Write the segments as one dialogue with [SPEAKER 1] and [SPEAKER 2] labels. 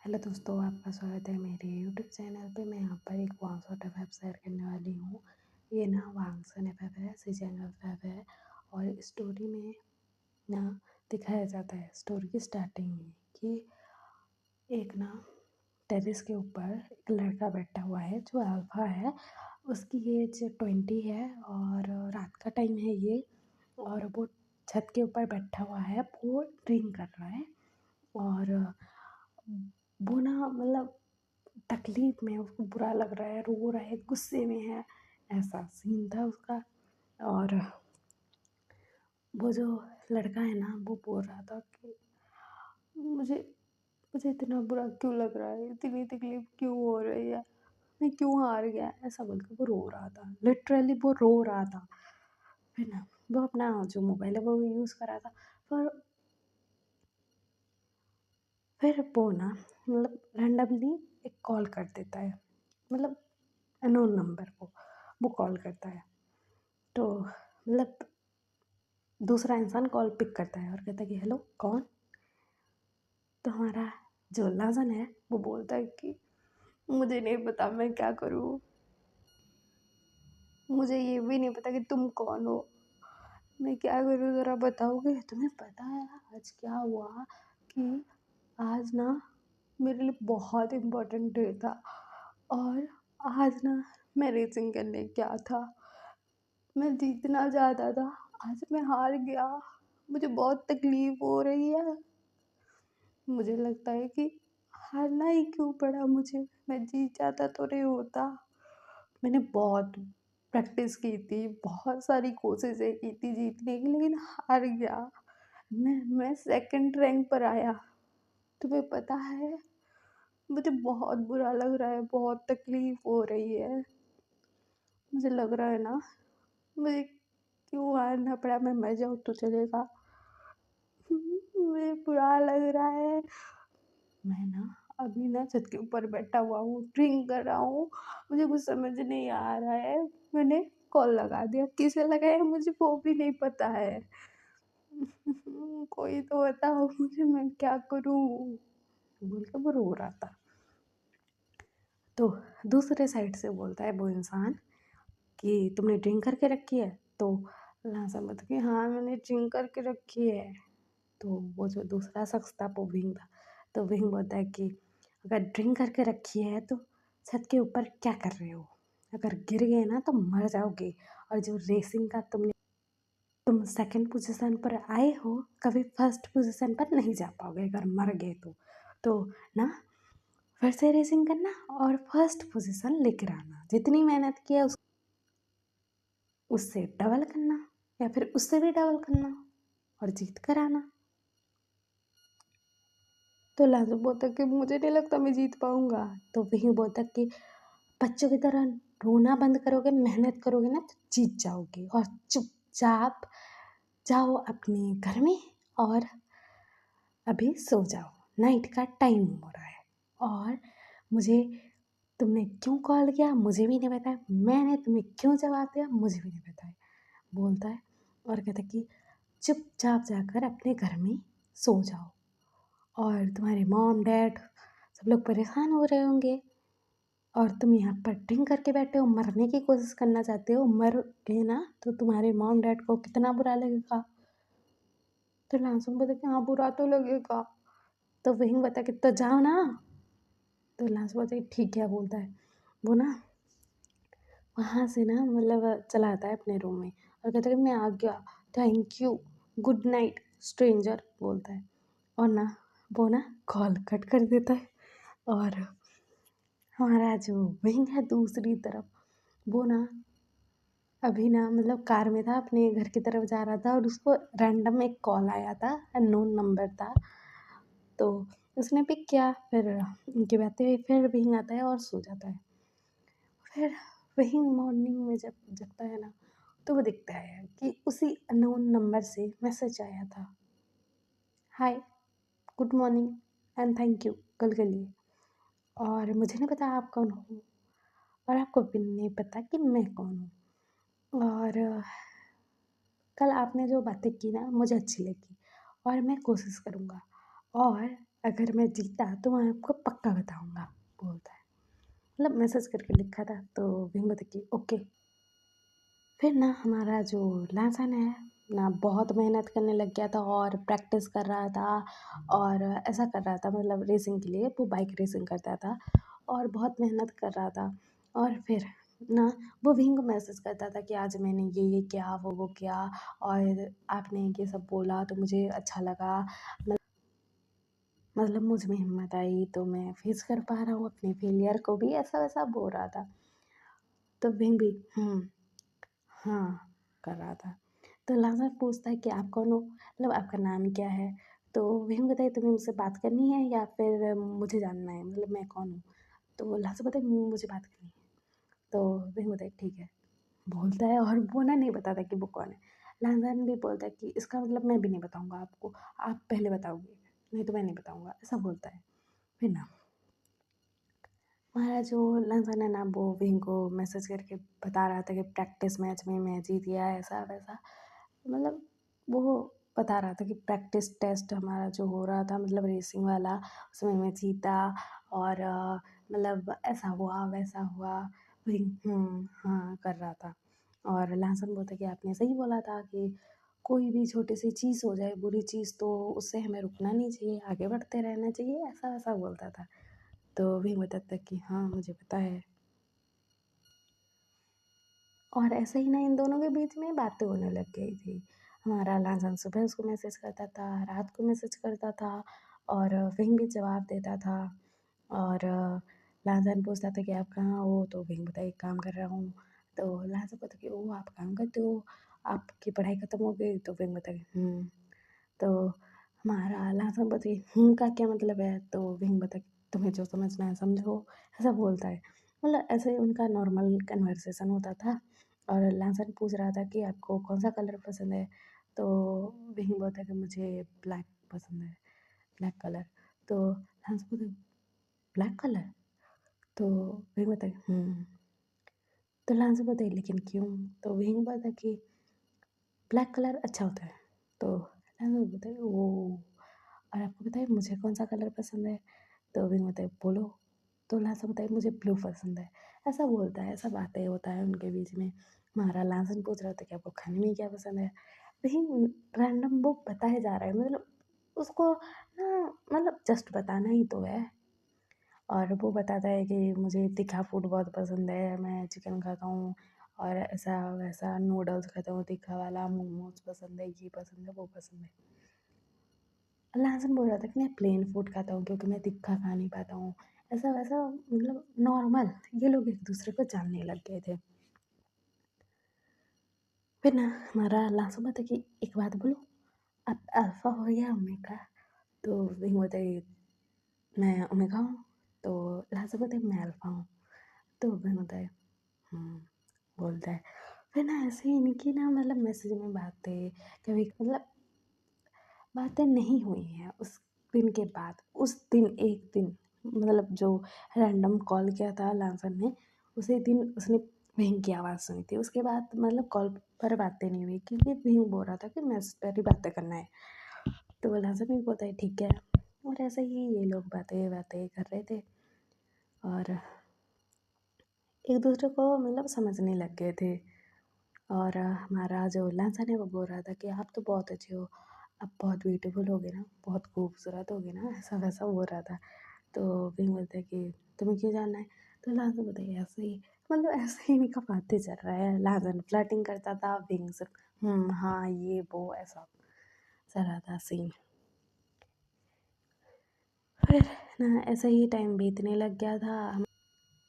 [SPEAKER 1] Hello दोस्तों, आपका स्वागत है मेरे यूट्यूब चैनल पे। मैं यहाँ पर एक वांगसॉट एफ शेयर करने वाली हूँ। ये ना वांगसन एफ है, सीजन एफ है। और स्टोरी में ना दिखाया जाता है, स्टोरी की स्टार्टिंग में, कि एक ना टेरेस के ऊपर एक लड़का बैठा हुआ है जो अल्फा है। उसकी एज 20 है और रात का टाइम है ये। और वो छत के ऊपर बैठा हुआ है, वो ड्रिंक कर रहा है। और वो ना मतलब तकलीफ में, उसको बुरा लग रहा है, रो रहा है, गुस्से में है, ऐसा सीन था उसका। और वो जो लड़का है ना, वो बोल रहा था कि मुझे मुझे इतना बुरा क्यों लग रहा है, इतनी तकलीफ क्यों हो रही है, मैं क्यों हार गया, ऐसा बोल के वो रो रहा था। लिटरली वो रो रहा था। फिर ना वो अपना जो मोबाइल है वो यूज़ कर रहा था। पर फिर वो ना मतलब रैंडमली एक कॉल कर देता है, मतलब अननोन नंबर को वो कॉल करता है। तो मतलब दूसरा इंसान कॉल पिक करता है और कहता है कि हेलो कौन। तो हमारा जो लाजन है वो बोलता है कि मुझे नहीं पता मैं क्या करूँ, मुझे ये भी नहीं पता कि तुम कौन हो, मैं क्या करूँ, ज़रा बताओगे। तुम्हें पता है आज क्या हुआ, कि आज ना मेरे लिए बहुत इम्पोर्टेंट डे था। और आज ना मैं रेसिंग करने गया था, मैं जीतना चाहता था, आज मैं हार गया, मुझे बहुत तकलीफ़ हो रही है। मुझे लगता है कि हारना ही क्यों पड़ा मुझे, मैं जीत जाता तो नहीं होता। मैंने बहुत प्रैक्टिस की थी, बहुत सारी कोशिशें की थी जीतने की, लेकिन हार गया। मैं सेकंड रैंक पर आया। तुम्हें पता है, मुझे बहुत बुरा लग रहा है, बहुत तकलीफ़ हो रही है। मुझे लग रहा है ना, मुझे क्यों हारना पड़ा, मैं मर जाऊँ तो चलेगा। मुझे बुरा लग रहा है। मैं ना अभी ना छत के ऊपर बैठा हुआ हूँ, ड्रिंक कर रहा हूँ, मुझे कुछ समझ नहीं आ रहा है। मैंने कॉल लगा दिया, किसे लगाया मुझे वो भी नहीं पता है। कोई तो बताओ मुझे, मैं क्या करूँ, बोल के वो रो रहा था। तो दूसरे साइड से बोलता है वो इंसान कि तुमने ड्रिंक करके रखी है। तो लासा बोलता कि हाँ मैंने ड्रिंक करके रखी है। तो वो जो दूसरा शख्स था वो विंग था। तो विंग बोलता है कि अगर ड्रिंक करके रखी है तो छत के ऊपर क्या कर रहे हो, अगर गिर गए ना तो मर जाओगे। और जो रेसिंग का तुम सेकंड पोजीशन पर आए हो, कभी फर्स्ट पोजीशन पर नहीं जा पाओगे अगर मर गए तो ना फिर से रेसिंग करना और फर्स्ट पोजीशन लेकर आना, जितनी मेहनत किया उससे डबल करना, या फिर उससे भी डबल करना और जीत कर आना। तो लाजो बोलता कि मुझे नहीं लगता मैं जीत पाऊंगा। तो वही बोलता कि बच्चों की तरह रोना बंद करोगे, मेहनत करोगे ना तो जीत जाओगे। और चुपचाप जाओ अपने घर में और अभी सो जाओ, नाइट का टाइम हो रहा है। और मुझे तुमने क्यों कॉल किया मुझे भी नहीं पता है, मैंने तुम्हें क्यों जवाब दिया मुझे भी नहीं पता है, बोलता है। और कहता है कि चुपचाप जाकर अपने घर में सो जाओ, और तुम्हारे मॉम डैड सब लोग परेशान हो रहे होंगे, और तुम यहाँ पर ड्रिंक करके बैठे हो, मरने की कोशिश करना चाहते हो, मर गए ना तो तुम्हारे मॉम डैड को कितना बुरा लगेगा। तो लांसुम बोलता कि हाँ बुरा तो लगेगा। तो वही बता कि तो जाओ ना। तो लांस बोलता है ठीक है, बोलता है। वो ना वहाँ से ना मतलब चला आता है अपने रूम में और कहता है कि मैं आ गया, thank you, good night stranger, बोलता है। और ना वो ना कॉल कट कर देता है। और हमारा जो विंग है दूसरी तरफ, वो ना अभी ना मतलब कार में था, अपने घर की तरफ जा रहा था और उसको रैंडम एक कॉल आया था, अननोन नंबर था। तो उसने पिक किया, फिर उनकी बातें हुई, फिर विंग आता है और सो जाता है। फिर वही मॉर्निंग में जब जगता है ना, तो वो दिखता है कि उसी अननोन नंबर से मैसेज आया था, hi, good morning and thank you कल के लिए। और मुझे नहीं पता आप कौन हो, और आपको भी नहीं पता कि मैं कौन हूँ। और कल आपने जो बातें की ना मुझे अच्छी लगी, और मैं कोशिश करूँगा। और अगर मैं जीता तो मैं आपको पक्का बताऊँगा, बोलता है। मतलब मैसेज करके लिखा था, तो विंग बोलता कि ओके। फिर ना हमारा जो लासन है ना, बहुत मेहनत करने लग गया था और प्रैक्टिस कर रहा था और ऐसा कर रहा था, मतलब रेसिंग के लिए वो बाइक रेसिंग करता था और बहुत मेहनत कर रहा था। और फिर ना वो विंग को मैसेज करता था कि आज मैंने ये किया, वो किया और आपने ये सब बोला तो मुझे अच्छा लगा। मतलब मुझ में हिम्मत आई तो मैं फेस कर पा रहा हूँ अपने फेलियर को भी, ऐसा वैसा बोल रहा था। तो विंग भी हाँ, कर रहा था। तो लाज़र पूछता है कि आप कौन हो? मतलब आपका नाम क्या है? तो वही बताइए, तुम्हें मुझसे बात करनी है या फिर मुझे जानना है, मतलब मैं कौन हूँ? तो लाज़र बताए मुझे बात करनी है। तो वही बताए ठीक है, बोलता है और वो ना नहीं बताता कि वो कौन है। लाज़र भी बोलता है कि इसका मतलब मैं भी नहीं बताऊँगा आपको, आप पहले बताओगे, नहीं तो मैं नहीं बताऊँगा, ऐसा बोलता है। फिर ना हमारा जो लंदन है ना, वो विंग को मैसेज करके बता रहा था कि प्रैक्टिस मैच में मैं जीत गया, ऐसा वैसा। मतलब वो बता रहा था कि प्रैक्टिस टेस्ट हमारा जो हो रहा था, मतलब रेसिंग वाला, उसमें मैं जीता और मतलब ऐसा हुआ वैसा हुआ। विंग हाँ कर रहा था। और लासन बोलता कि आपने सही बोला था कि कोई भी छोटी सी चीज़ हो जाए, बुरी चीज़, तो उससे हमें रुकना नहीं चाहिए, आगे बढ़ते रहना चाहिए, ऐसा वैसा बोलता था। तो भी बताता कि हाँ मुझे पता है। और ऐसे ही ना इन दोनों के बीच में बातें होने लग गई थी। हमारा लांसन सुबह उसको मैसेज करता था, रात को मैसेज करता था और विंग भी जवाब देता था। और लांसन पूछता था कि आप कहाँ हो, तो विंग बताए एक काम कर रहा हूँ। तो लांसन कहता कि ओ आप काम करते हो, आपकी पढ़ाई ख़त्म हो गई? तो विंग बताए तो हमारा लासन बताए का क्या मतलब है? तो विंग बताए तुम्हें जो समझना है समझो, ऐसा बोलता है। मतलब ऐसे ही उनका नॉर्मल कन्वर्सेशन होता था। और लासन पूछ रहा था कि आपको कौन सा कलर पसंद है? तो विंग बोलता है कि मुझे ब्लैक पसंद है, ब्लैक कलर। तो लासन बोलता है ब्लैक कलर? तो विंग बोलता है तो लासन बोलता है लेकिन क्यों? तो विंग बोलता है कि ब्लैक कलर अच्छा होता है। तो लासन बोलता है ओह! और आपको पता है मुझे कौन सा कलर पसंद है? तो विंग बोलता है बोलो। तो लासन बोलता है मुझे ब्लू पसंद है, ऐसा बोलता है, ऐसा बातें होता है उनके बीच में। हमारा लासन पूछ रहा था कि आपको खाने में क्या पसंद है? वही रैंडम वो बताए जा रहा है, मतलब उसको ना, मतलब जस्ट बताना ही तो है। और वो बताता है कि मुझे तीखा फूड बहुत पसंद है, मैं चिकन खाता हूँ और ऐसा वैसा नूडल्स खाता हूँ तीखा वाला, मोमोज पसंद है, ये पसंद है, वो पसंद है। लाज़िम बोल रहा था कि मैं प्लेन फूड खाता हूँ क्योंकि मैं तीखा खा नहीं पाता हूँ, ऐसा वैसा, मतलब नॉर्मल। ये लोग एक दूसरे को जानने लग गए थे। फिर ना हमारा लास्ट में था कि एक बात बोलो, आप अल्फ़ा हो या ओमेगा? तो विंग बोलता है मैं ओमेगा हूँ। तो लास्ट बोलता है मैं अल्फ़ा हूँ। तो विंग बोलता है हुँ, बोलता है। फिर ना ऐसे ही इनकी ना, मतलब मैसेज में बातें कभी, मतलब बातें नहीं हुई हैं उस दिन के बाद। उस दिन एक दिन, मतलब जो रैंडम कॉल किया था लांसन ने, उसी दिन उसने वहीं की आवाज़ सुनी थी। उसके बाद मतलब कॉल पर बातें नहीं हुई क्योंकि वहीं बोल रहा था कि मैसेज पर ही बातें करना है। तो लांसन भी बोलता है ठीक है। और ऐसे ही ये लोग बातें बातें कर रहे थे और एक दूसरे को मतलब समझने लग गए थे। और हमारा जो लांसन है वो बोल रहा था कि आप तो बहुत अच्छे हो, आप बहुत ब्यूटीफुल होगे ना, बहुत खूबसूरत होगे ना, ऐसा वैसा बोल रहा था। तो विंग बोलता है कि तुम्हें क्यों जानना है? तो लाजन बताइए ऐसे ही, मतलब ऐसे ही इनका बातें चल रहा है। लाजन फ्लर्टिंग करता था, विंग से हाँ ये वो ऐसा चल रहा था सीन। फिर ना ऐसे ही टाइम बीतने लग गया था।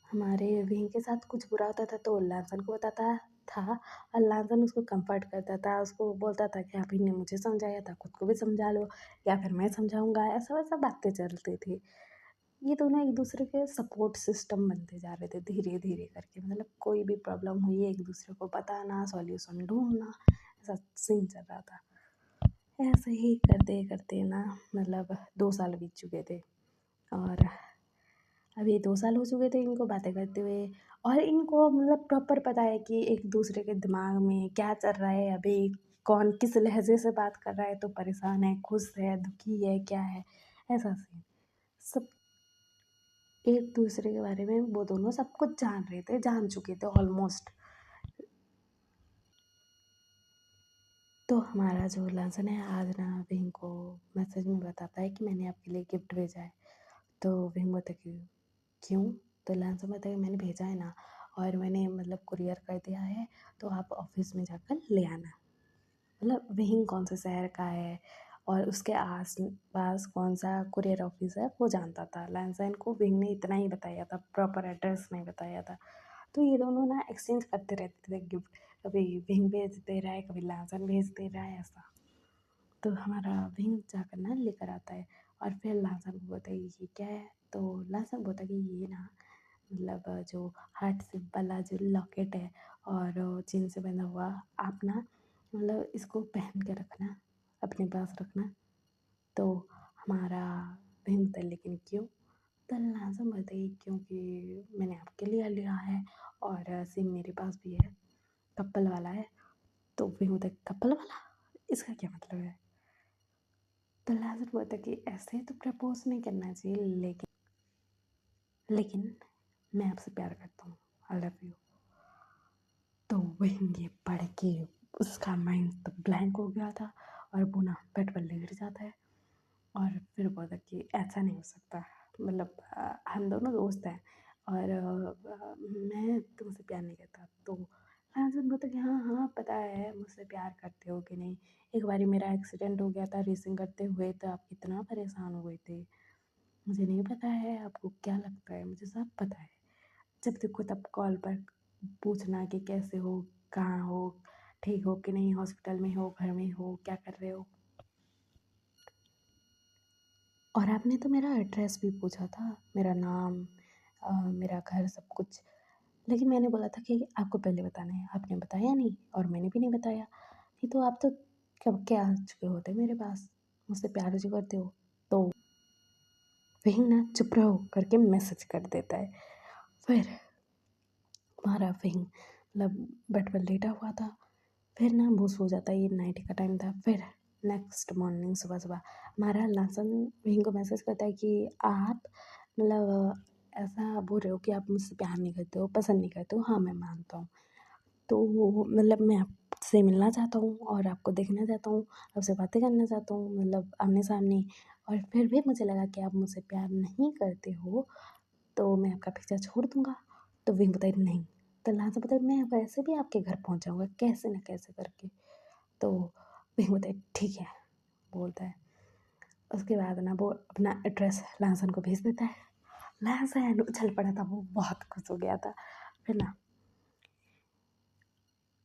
[SPEAKER 1] हमारे विंग के साथ कुछ बुरा होता था तो लांसन को बताता था और लांसन उसको कंफर्ट करता था, उसको बोलता था कि आप ही ने मुझे समझाया था, खुद को भी समझा लो या फिर मैं समझाऊंगा, ऐसा वैसा बातें चलती थी। ये दोनों एक दूसरे के सपोर्ट सिस्टम बनते जा रहे थे धीरे धीरे करके, मतलब कोई भी प्रॉब्लम हुई एक दूसरे को बताना, सॉल्यूशन ढूंढना, ऐसा सीन चल रहा था। ऐसे ही करते करते ना, मतलब 2 साल बीत चुके थे और अभी 2 साल हो चुके थे इनको बातें करते हुए। और इनको मतलब प्रॉपर पता है कि एक दूसरे के दिमाग में क्या चल रहा है, अभी कौन किस लहजे से बात कर रहा है, तो परेशान है, खुश है, दुखी है, क्या है, ऐसा सीन। सब एक दूसरे के बारे में वो दोनों सब कुछ जान रहे थे, जान चुके थे ऑलमोस्ट। तो हमारा जो लांसन है आज ना विंग को मैसेज में बताता है कि मैंने आपके लिए गिफ्ट भेजा है। तो विंग बोलता है कि क्यों? तो लांसन बोलता है कि मैंने भेजा है ना, और मैंने मतलब कुरियर कर दिया है, तो आप ऑफिस में जाकर ले आना। मतलब विंग कौन से शहर का है और उसके आस पास कौन सा कुरियर ऑफिस है वो जानता था। लांसन को विंग ने इतना ही बताया था, प्रॉपर एड्रेस नहीं बताया था। तो ये दोनों ना एक्सचेंज करते रहते थे गिफ्ट, कभी विंग भेज दे रहा है, कभी लांसन भेज दे रहा है, ऐसा। तो हमारा विंग जाकर ना लेकर आता है, और फिर लांसन को बोलता है ये क्या है। तो लांसन बोलता है कि ये ना मतलब जो हार्ट शेप वाला जो लॉकेट है और चेन से बंधा हुआ, आप ना मतलब इसको पहन के रखना, अपने पास रखना। तो हमारा विंग बोलता है लेकिन क्यों? तो लांसन बोलता है क्योंकि मैंने आपके लिए लिया है और सिम मेरे पास भी है, कपल वाला है। तो विंग बोलता है कपल वाला, इसका क्या मतलब है? तो लाजर बोलता कि ऐसे तो प्रपोज नहीं करना चाहिए, लेकिन मैं आपसे प्यार करता हूँ, आई लव यू। तो वही ये पढ़ के उसका माइंड तो ब्लैंक हो गया था, और वो ना बेड पर लेट जाता है। और फिर बोलता कि ऐसा नहीं हो सकता, मतलब हम दोनों दोस्त हैं, और मैं तुमसे प्यार नहीं करता। तो लाजर बोलता कि हाँ हाँ पता है मुझसे प्यार करते हो कि नहीं, एक बारी मेरा एक्सीडेंट हो गया था रेसिंग करते हुए, तो आप कितना परेशान हो गए थे। मुझे नहीं पता है आपको क्या लगता है, मुझे सब पता है। जब देखो तब कॉल पर पूछना कि कैसे हो, कहाँ हो, ठीक हो कि नहीं, हॉस्पिटल में हो, घर में हो, क्या कर रहे हो। और आपने तो मेरा एड्रेस भी पूछा था, मेरा नाम, मेरा घर, सब कुछ। लेकिन मैंने बोला था कि आपको पहले बताना है, आपने बताया नहीं और मैंने भी नहीं बताया। नहीं तो आप तो कब के आ चुके होते मेरे पास, मुझसे प्यार जो करते हो। तो वही ना चुप रहो करके मैसेज कर देता है। फिर हमारा वही मतलब बेड पर लेटा हुआ था। फिर ना वो सो जाता है, ये नाइट का टाइम था। फिर नेक्स्ट मॉर्निंग सुबह सुबह हमारा लासन वहीं को मैसेज करता है कि आप मतलब ऐसा बोल रहे हो कि आप मुझसे प्यार नहीं करते हो, पसंद नहीं करते हो। हाँ मैं मानता हूँ, तो मतलब मैं आपसे मिलना चाहता हूँ और आपको देखना चाहता हूँ, आपसे बातें करना चाहता हूँ, मतलब आमने सामने। और फिर भी मुझे लगा कि आप मुझसे प्यार नहीं करते हो, तो मैं आपका पीछा छोड़ दूँगा। तो विंग बताई नहीं। तो लास्ट बताई मैं वैसे भी आपके घर पहुँच जाऊँगा कैसे न कैसे करके। तो विंग बताई ठीक है, बोलता है। उसके बाद ना वो अपना एड्रेस लांसन को भेज देता है। लांसन उछल पड़ा था, वो बहुत खुश हो गया था। फिर ना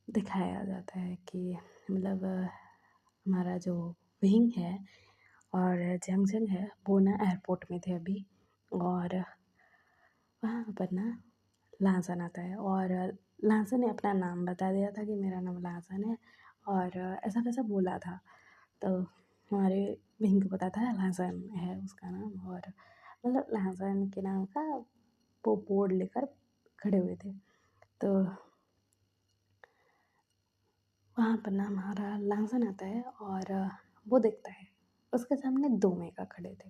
[SPEAKER 1] दिखाया जाता है कि मतलब हमारा जो विंग है और जंग जंग है वो ना एयरपोर्ट में थे अभी, और वहाँ पर ना लांसन आता है, और लांसन ने अपना नाम बता दिया था कि मेरा नाम लांसन है, और ऐसा वैसा बोला था। तो हमारे विंग को पता था लांसन है उसका नाम, और मतलब लांसन के नाम का वो बोर्ड लेकर खड़े हुए थे। तो वहाँ पर ना हमारा लांसन आता है, और वो देखता है उसके सामने 2 मेगा खड़े थे,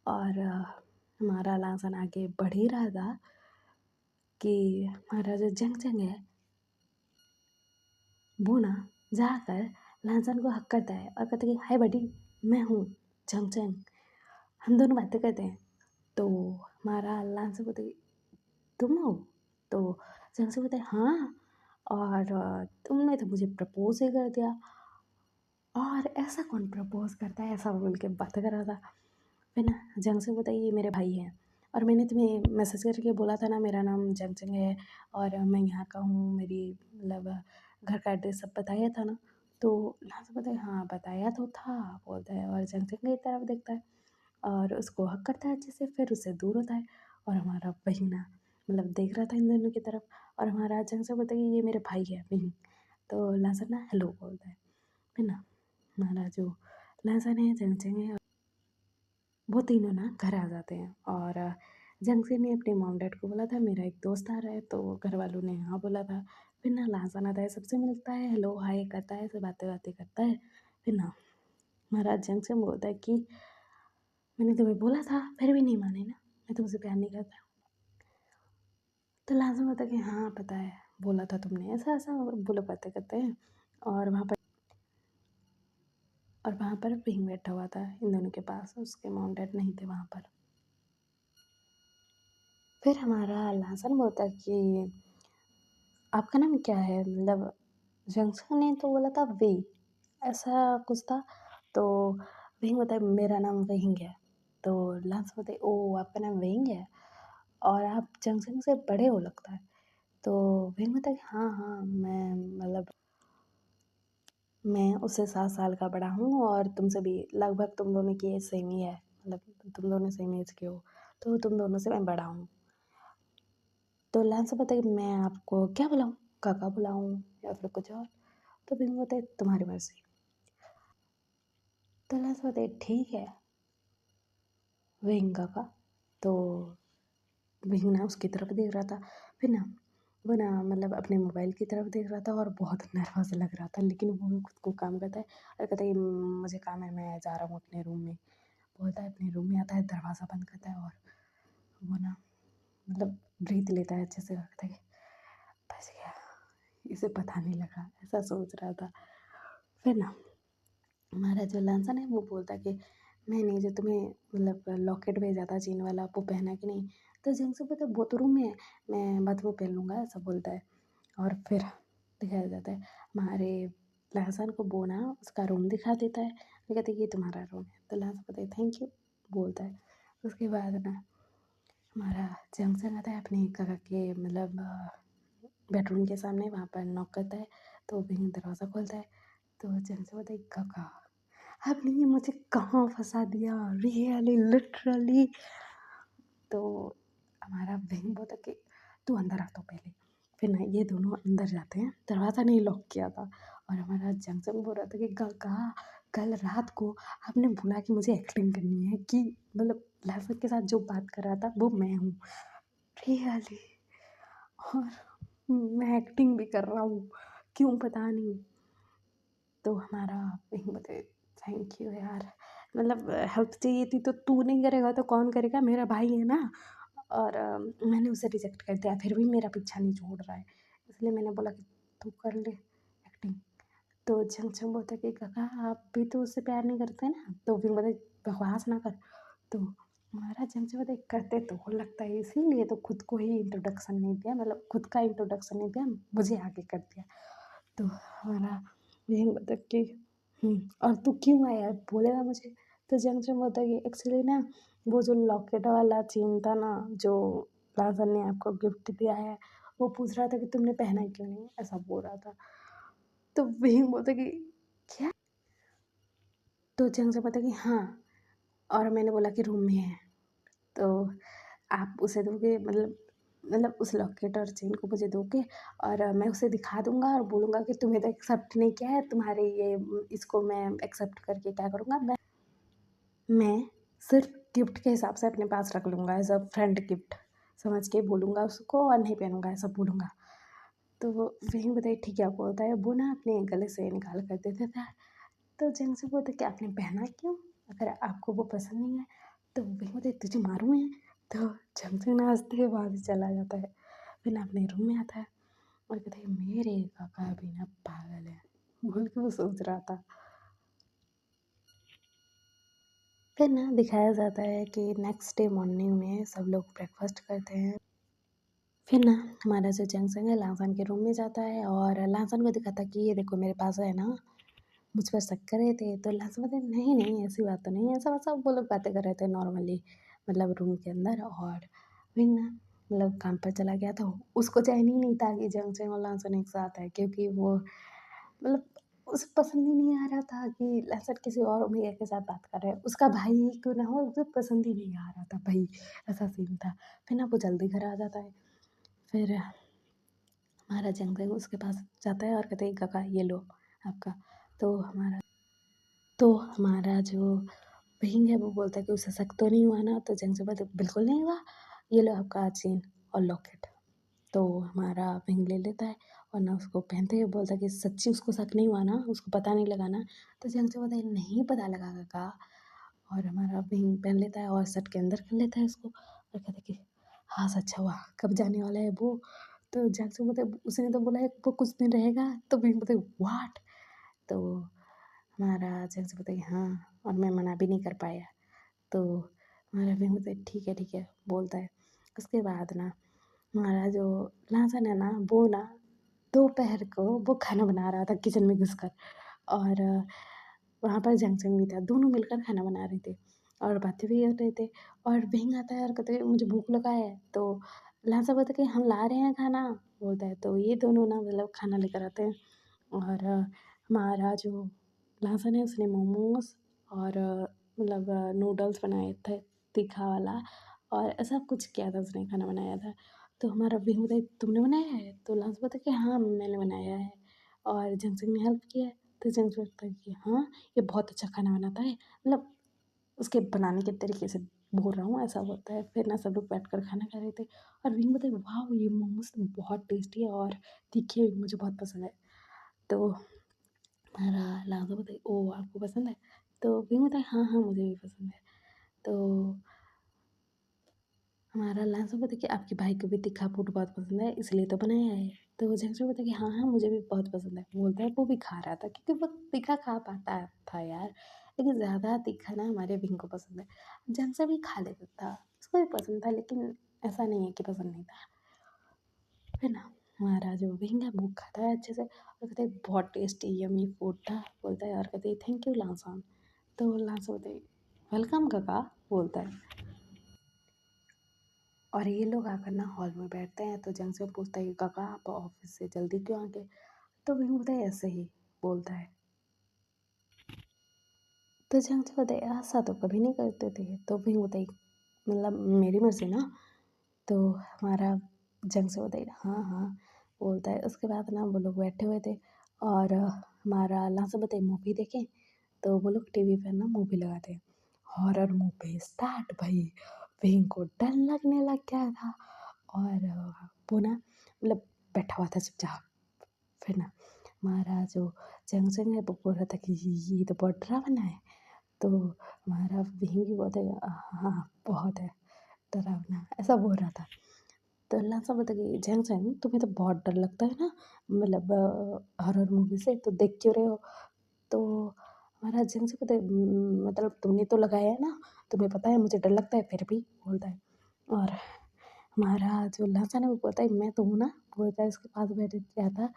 [SPEAKER 1] और हमारा लांसन आगे बढ़ ही रहा था कि हमारा जो जंग जंग है वो ना जाकर लांसन को हक करता है और कहता है कि हाय बडी, मैं हूँ जंग जंग, हम दोनों बातें करते हैं। तो हमारा लांसन बोलता है तुम हो? तो जंग से बोलता है हाँ, और तुमने तो मुझे प्रपोज ही कर दिया। और ऐसा कौन प्रपोज करता है, ऐसा बोल के बात कर रहा था। फिर ना जंग से बोलता है ये मेरे भाई हैं, और मैंने तुम्हें मैसेज करके बोला था ना मेरा नाम जंग जंग है, और मैं यहाँ का हूँ, मेरी मतलब घर का एड्रेस सब बताया था ना। तो यहाँ से बोलता है हाँ बताया तो था, बोलता है, और जंग जंग की तरफ देखता है और उसको हक करता है अच्छे से, फिर उससे दूर होता है। और हमारा वही ना मतलब देख रहा था इन दोनों की तरफ, और हमारा जंग से बोलता है कि ये मेरे भाई है वही। तो लासन ना हेलो बोलता है। फिर ना हमारा जो लासन है, जंग जंग है, वो तीनों ना घर आ जाते हैं। और जंगसे ने अपने मॉम डैड को बोला था मेरा एक दोस्त आ रहा है, तो घर वालों ने हाँ बोला था। फिर ना लांसन आता है, सबसे मिलता है, हेलो हाय करता है, सब बातें बातें करता है। फिर ना महाराज जंग से बोलता है कि मैंने तुम्हें बोला था, फिर भी नहीं माने ना, मैं तुमसे प्यार नहीं करता। तो लाजम होता कि हाँ पता है, बोला था तुमने, ऐसा ऐसा बोलो बातें करते हैं। और वहाँ पर विंग बैठा हुआ था इन दोनों के पास, उसके मॉम डैड नहीं थे वहाँ पर। फिर हमारा लासन बोलता कि आपका नाम क्या है, मतलब जंक्शन ने तो बोला था वे, ऐसा कुछ था। तो विंग बताए मेरा नाम विंग है। तो लांस बताए ओ आपका नाम विंग है और आप जंक्शन से बड़े हो लगता है। तो विंग बताए हाँ हाँ मैं मतलब मैं उससे 7 साल का बड़ा हूँ और तुमसे भी लगभग तुम दोनों की एज सेम ही है, मतलब तुम दोनों सेम एज के हो, तो तुम दोनों से मैं बड़ा हूँ। तो लांस बताए मैं आपको क्या बुलाऊँ, काका बुलाऊँ या फिर कुछ और। तो विंग बताए तुम्हारी मर्जी। तो लांस बताए ठीक है विंग काका। तो विंग ना उसकी तरफ देख रहा था। फिर ना वो ना मतलब अपने मोबाइल की तरफ देख रहा था और बहुत नर्वस लग रहा था, लेकिन वो खुद को काम करता है और कहता है कि मुझे काम है, मैं जा रहा हूँ अपने रूम में। बोलता है अपने रूम में आता है, दरवाज़ा बंद करता है और वो ना मतलब ब्रीथ लेता है अच्छे से, कहता है कि बच गया, इसे पता नहीं लगा, ऐसा सोच रहा था। फिर ना हमारा जो लांसन है वो बोलता है कि मैंने जो तुम्हें मतलब लॉकेट भेजा था चीन वाला, वो पहना कि नहीं। तो जिनसे बोलता है वो तो रूम में है, मैं बाद में पहन लूँगा, ऐसा बोलता है। और फिर दिखाया जाता है हमारे लहसन को बोना उसका रूम दिखा देता है, वो कहते हैं ये तुम्हारा रूम है। तो लहसन कहता है थैंक यू बोलता है। उसके बाद ना हमारा जंक्शन आता है अपने काका के मतलब बेडरूम के सामने, वहाँ पर नॉक करता है। तो भी दरवाज़ा खोलता है। तो जंक्शन बताए काका आपने ये मुझे कहाँ फंसा दिया, रियली लिटरली। तो हमारा विंग बोलता कि तू अंदर आ तो पहले। फिर ना ये दोनों अंदर जाते हैं, दरवाज़ा नहीं लॉक किया था। और हमारा जंक्शन बोल रहा था कि काका कल रात को आपने बोला कि मुझे एक्टिंग करनी है, कि मतलब लहसुन के साथ जो बात कर रहा था वो मैं हूँ रियली, और मैं एक्टिंग भी कर रहा हूँ, क्यों पता नहीं। तो हमारा विंग बताए थैंक यू यार, मतलब हेल्प चाहिए थी तो तू नहीं करेगा तो कौन करेगा, मेरा भाई है ना। और मैंने उसे रिजेक्ट कर दिया, फिर भी मेरा पीछा नहीं छोड़ रहा है, इसलिए मैंने बोला कि तू कर ले एक्टिंग। तो झंग बोलता कि काका आप भी तो उससे प्यार नहीं करते ना। तो फिर बोले बकवास ना कर। तो हमारा झंग बोलते करते तो हो लगता है, इसीलिए तो खुद को ही इंट्रोडक्शन नहीं दिया, मतलब खुद का इंट्रोडक्शन नहीं दिया, मुझे आगे कर दिया। तो हमारा यही बोलता कि और तू क्यों आया बोलेगा मुझे। तो जंग बोलता कि एक्चुअली ना वो जो लॉकेट वाला चेन था ना जो प्लाजन ने आपको गिफ्ट दिया है, वो पूछ रहा था कि तुमने पहना क्यों नहीं, ऐसा बोल रहा था। तो वही बोलता कि क्या। तो जंग से बोलता कि हाँ, और मैंने बोला कि रूम में है, तो आप उसे दोगे, मतलब उस लॉकेट और चेन को मुझे दोगे और मैं उसे दिखा दूंगा और बोलूँगा कि तुम्हें तो एक्सेप्ट नहीं किया है, तुम्हारे ये इसको मैं एक्सेप्ट करके क्या करूँगा, मैं सिर्फ गिफ्ट के हिसाब से अपने पास रख लूँगा, एज अ फ्रेंड गिफ्ट समझ के बोलूँगा उसको और नहीं पहनूंगा, ऐसा बोलूँगा। तो वही बताइए ठीक है आपको होता है, वो ना अपने गले से निकाल कर देते थे। तो जेंट्स से बोलते कि आपने पहना क्यों, अगर आपको वो पसंद नहीं है। तो वही बोलते तुझे मारूँ मैं। तो जेंट्स नाचते हुए वहाँ से चला जाता है। फिर ना अपने रूम में आता है और कहता है मेरे काका भी ना पागल है, बोल के वो सोच रहा था। फिर ना दिखाया जाता है कि नेक्स्ट डे मॉर्निंग में सब लोग ब्रेकफास्ट करते हैं। फिर ना हमारा जो जंक्शन है लांसन के रूम में जाता है और लांसन को दिखाता है कि ये देखो मेरे पास है ना, मुझ पर शक कर रहे थे। तो लांसन बोलते नहीं नहीं ऐसी बात तो नहीं है, ऐसा वैसा वो लोग बातें कर रहे थे नॉर्मली, मतलब रूम के अंदर। और फिर ना मतलब काम पर चला गया था, उसको चैन ही नहीं था कि जंक्शन और लांसन एक साथ है, क्योंकि वो मतलब उसे पसंद ही नहीं आ रहा था कि लहसुन किसी और भैया के साथ बात कर रहा है, उसका भाई ही क्यों ना हो, उसे पसंद ही नहीं आ रहा था भाई, ऐसा सीन था। फिर ना वो जल्दी घर आ जाता है। फिर हमारा जंगल उसके पास जाता है और कहते हैं काका ये लो आपका। तो हमारा जो बहिंग है वो बोलता है कि उसे शक तो नहीं हुआ ना। तो जंग से बोलते बिल्कुल नहीं हुआ, ये लो आपका चेन और लॉकेट। तो हमारा विंग ले लेता है और ना उसको पहनते हुए बोलता है कि सच्ची उसको शक नहीं हुआ ना, उसको पता नहीं लगा ना। तो जंग से बोलता है नहीं पता लगा काका। और हमारा विंग पहन लेता है और शर्ट के अंदर कर लेता है उसको और कहता है कि हाँ अच्छा हुआ, कब जाने वाला है वो। तो जैक्सन बोलता है उसने तो बोला है वो कुछ दिन रहेगा, तो विंग बोलता है व्हाट। तो हमारा जैक्सन बोलता है कि हाँ, और मैं मना भी नहीं कर पाया। तो हमारा विंग बोलता है ठीक है बोलता है। उसके बाद ना हमारा जो लासन है ना वो ना दोपहर को वो खाना बना रहा था किचन में घुसकर, और वहाँ पर जंक्शन भी था, दोनों मिलकर खाना बना रहे थे और बातें भी कर रहे थे। और विंग आता है और कहते हैं मुझे भूख लगा है, तो लासा बोलता है कि हम ला रहे हैं खाना बोलता है। तो ये दोनों ना मतलब खाना लेकर आते हैं और हमारा जो लासन है उसने मोमोज और मतलब नूडल्स बनाए थे तीखा वाला, और ऐसा कुछ किया था उसने, खाना बनाया था। तो हमारा विंग बोलता है तुमने बनाया है, तो लांस बोलता है कि हाँ मैंने बनाया है, और जंक्शन ने हेल्प किया है। तो जंक्शन बोलता है कि हाँ ये बहुत अच्छा खाना बनाता है, मतलब उसके बनाने के तरीके से बोल रहा हूँ ऐसा बोलता है। फिर ना सब लोग बैठ कर खाना खा रहे थे और विंग बोलता है वाह ये मोमोज तो बहुत टेस्टी है और तीखे भी मुझे बहुत पसंद है। तो हमारा लांसा बोलता है ओ आपको पसंद है, तो विंग बोलता है हाँ हाँ मुझे भी पसंद है। तो हमारा लांसा बोलता है कि आपके भाई को भी तीखा फूड बहुत पसंद है इसलिए तो बनाया है। तो जंक्शन बोलता है कि हाँ हाँ मुझे भी बहुत पसंद है, बोलता है वो भी खा रहा था क्योंकि वो तीखा खा पाता था यार, लेकिन ज़्यादा तीखा ना हमारे विंग को पसंद है। जंक्शन भी खा लेता था, उसको भी पसंद था, लेकिन ऐसा नहीं है कि पसंद नहीं था। फिर ना हमारा जो विंग है वो खाता है अच्छे से और कहते हैं बहुत टेस्टी यम्मी फूड था बोलता है, और कहते हैं थैंक यू लांसान। तो लांसा बोलते हैं वेलकम काका बोलता है। और ये लोग आकर ना हॉल में बैठते हैं, तो जंग से पूछता है कि काका आप ऑफिस से जल्दी क्यों आ गए। तो विंग बोलता है ऐसे ही बोलता है। तो जंग से बोलता है ऐसा तो कभी नहीं करते थे। तो विंग बोलता है मतलब मेरी मर्जी ना। तो हमारा जंग से बोलता है हाँ हाँ बोलता है। उसके बाद ना वो लोग बैठे हुए थे और हमारा अल्लाह से बताए मूवी देखें। तो वो लोग टीवी पर ना मूवी लगाते हैं, हॉरर मूवी स्टार्ट भाई। विंग को डर लगने लग गया था और वो ना मतलब बैठा हुआ था चुपचाप। फिर ना हमारा जो जंक्शन है वो बोल रहा था कि ये तो बहुत डरावना है। तो हमारा विंग भी बहुत है हाँ बहुत है डरावना ऐसा बोल रहा था। तो अल्लाह सा बता कि जंक्शन तुम्हें तो बहुत डर लगता है ना, मतलब हॉरर मूवी से तो देख क्यों रहे हो। तो हमारा जंक्शन पता है मतलब तुमने तो लगाया है ना, तुम्हें पता है मुझे डर लगता है फिर भी बोलता है। और हमारा जो लहसन है वो बोलता है मैं तो हूँ ना बोलता है, उसके पास बैठ जाता।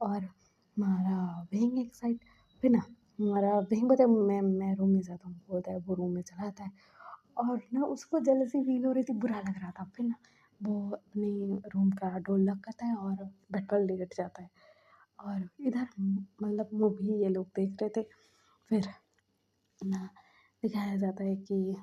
[SPEAKER 1] और हमारा विंग एक साइड पे ना हमारा विंग बोलता है मैं रूम में जाता हूँ बोलता है। वो रूम में चला आता है और ना उसको जेलसी फील हो रही थी, बुरा लग रहा था। फिर ना वो अपने रूम का डोर लॉक करता है और बेड पर लेट जाता है। और इधर मतलब मूवी ये लोग देख रहे थे। फिर ना दिखाया जाता है कि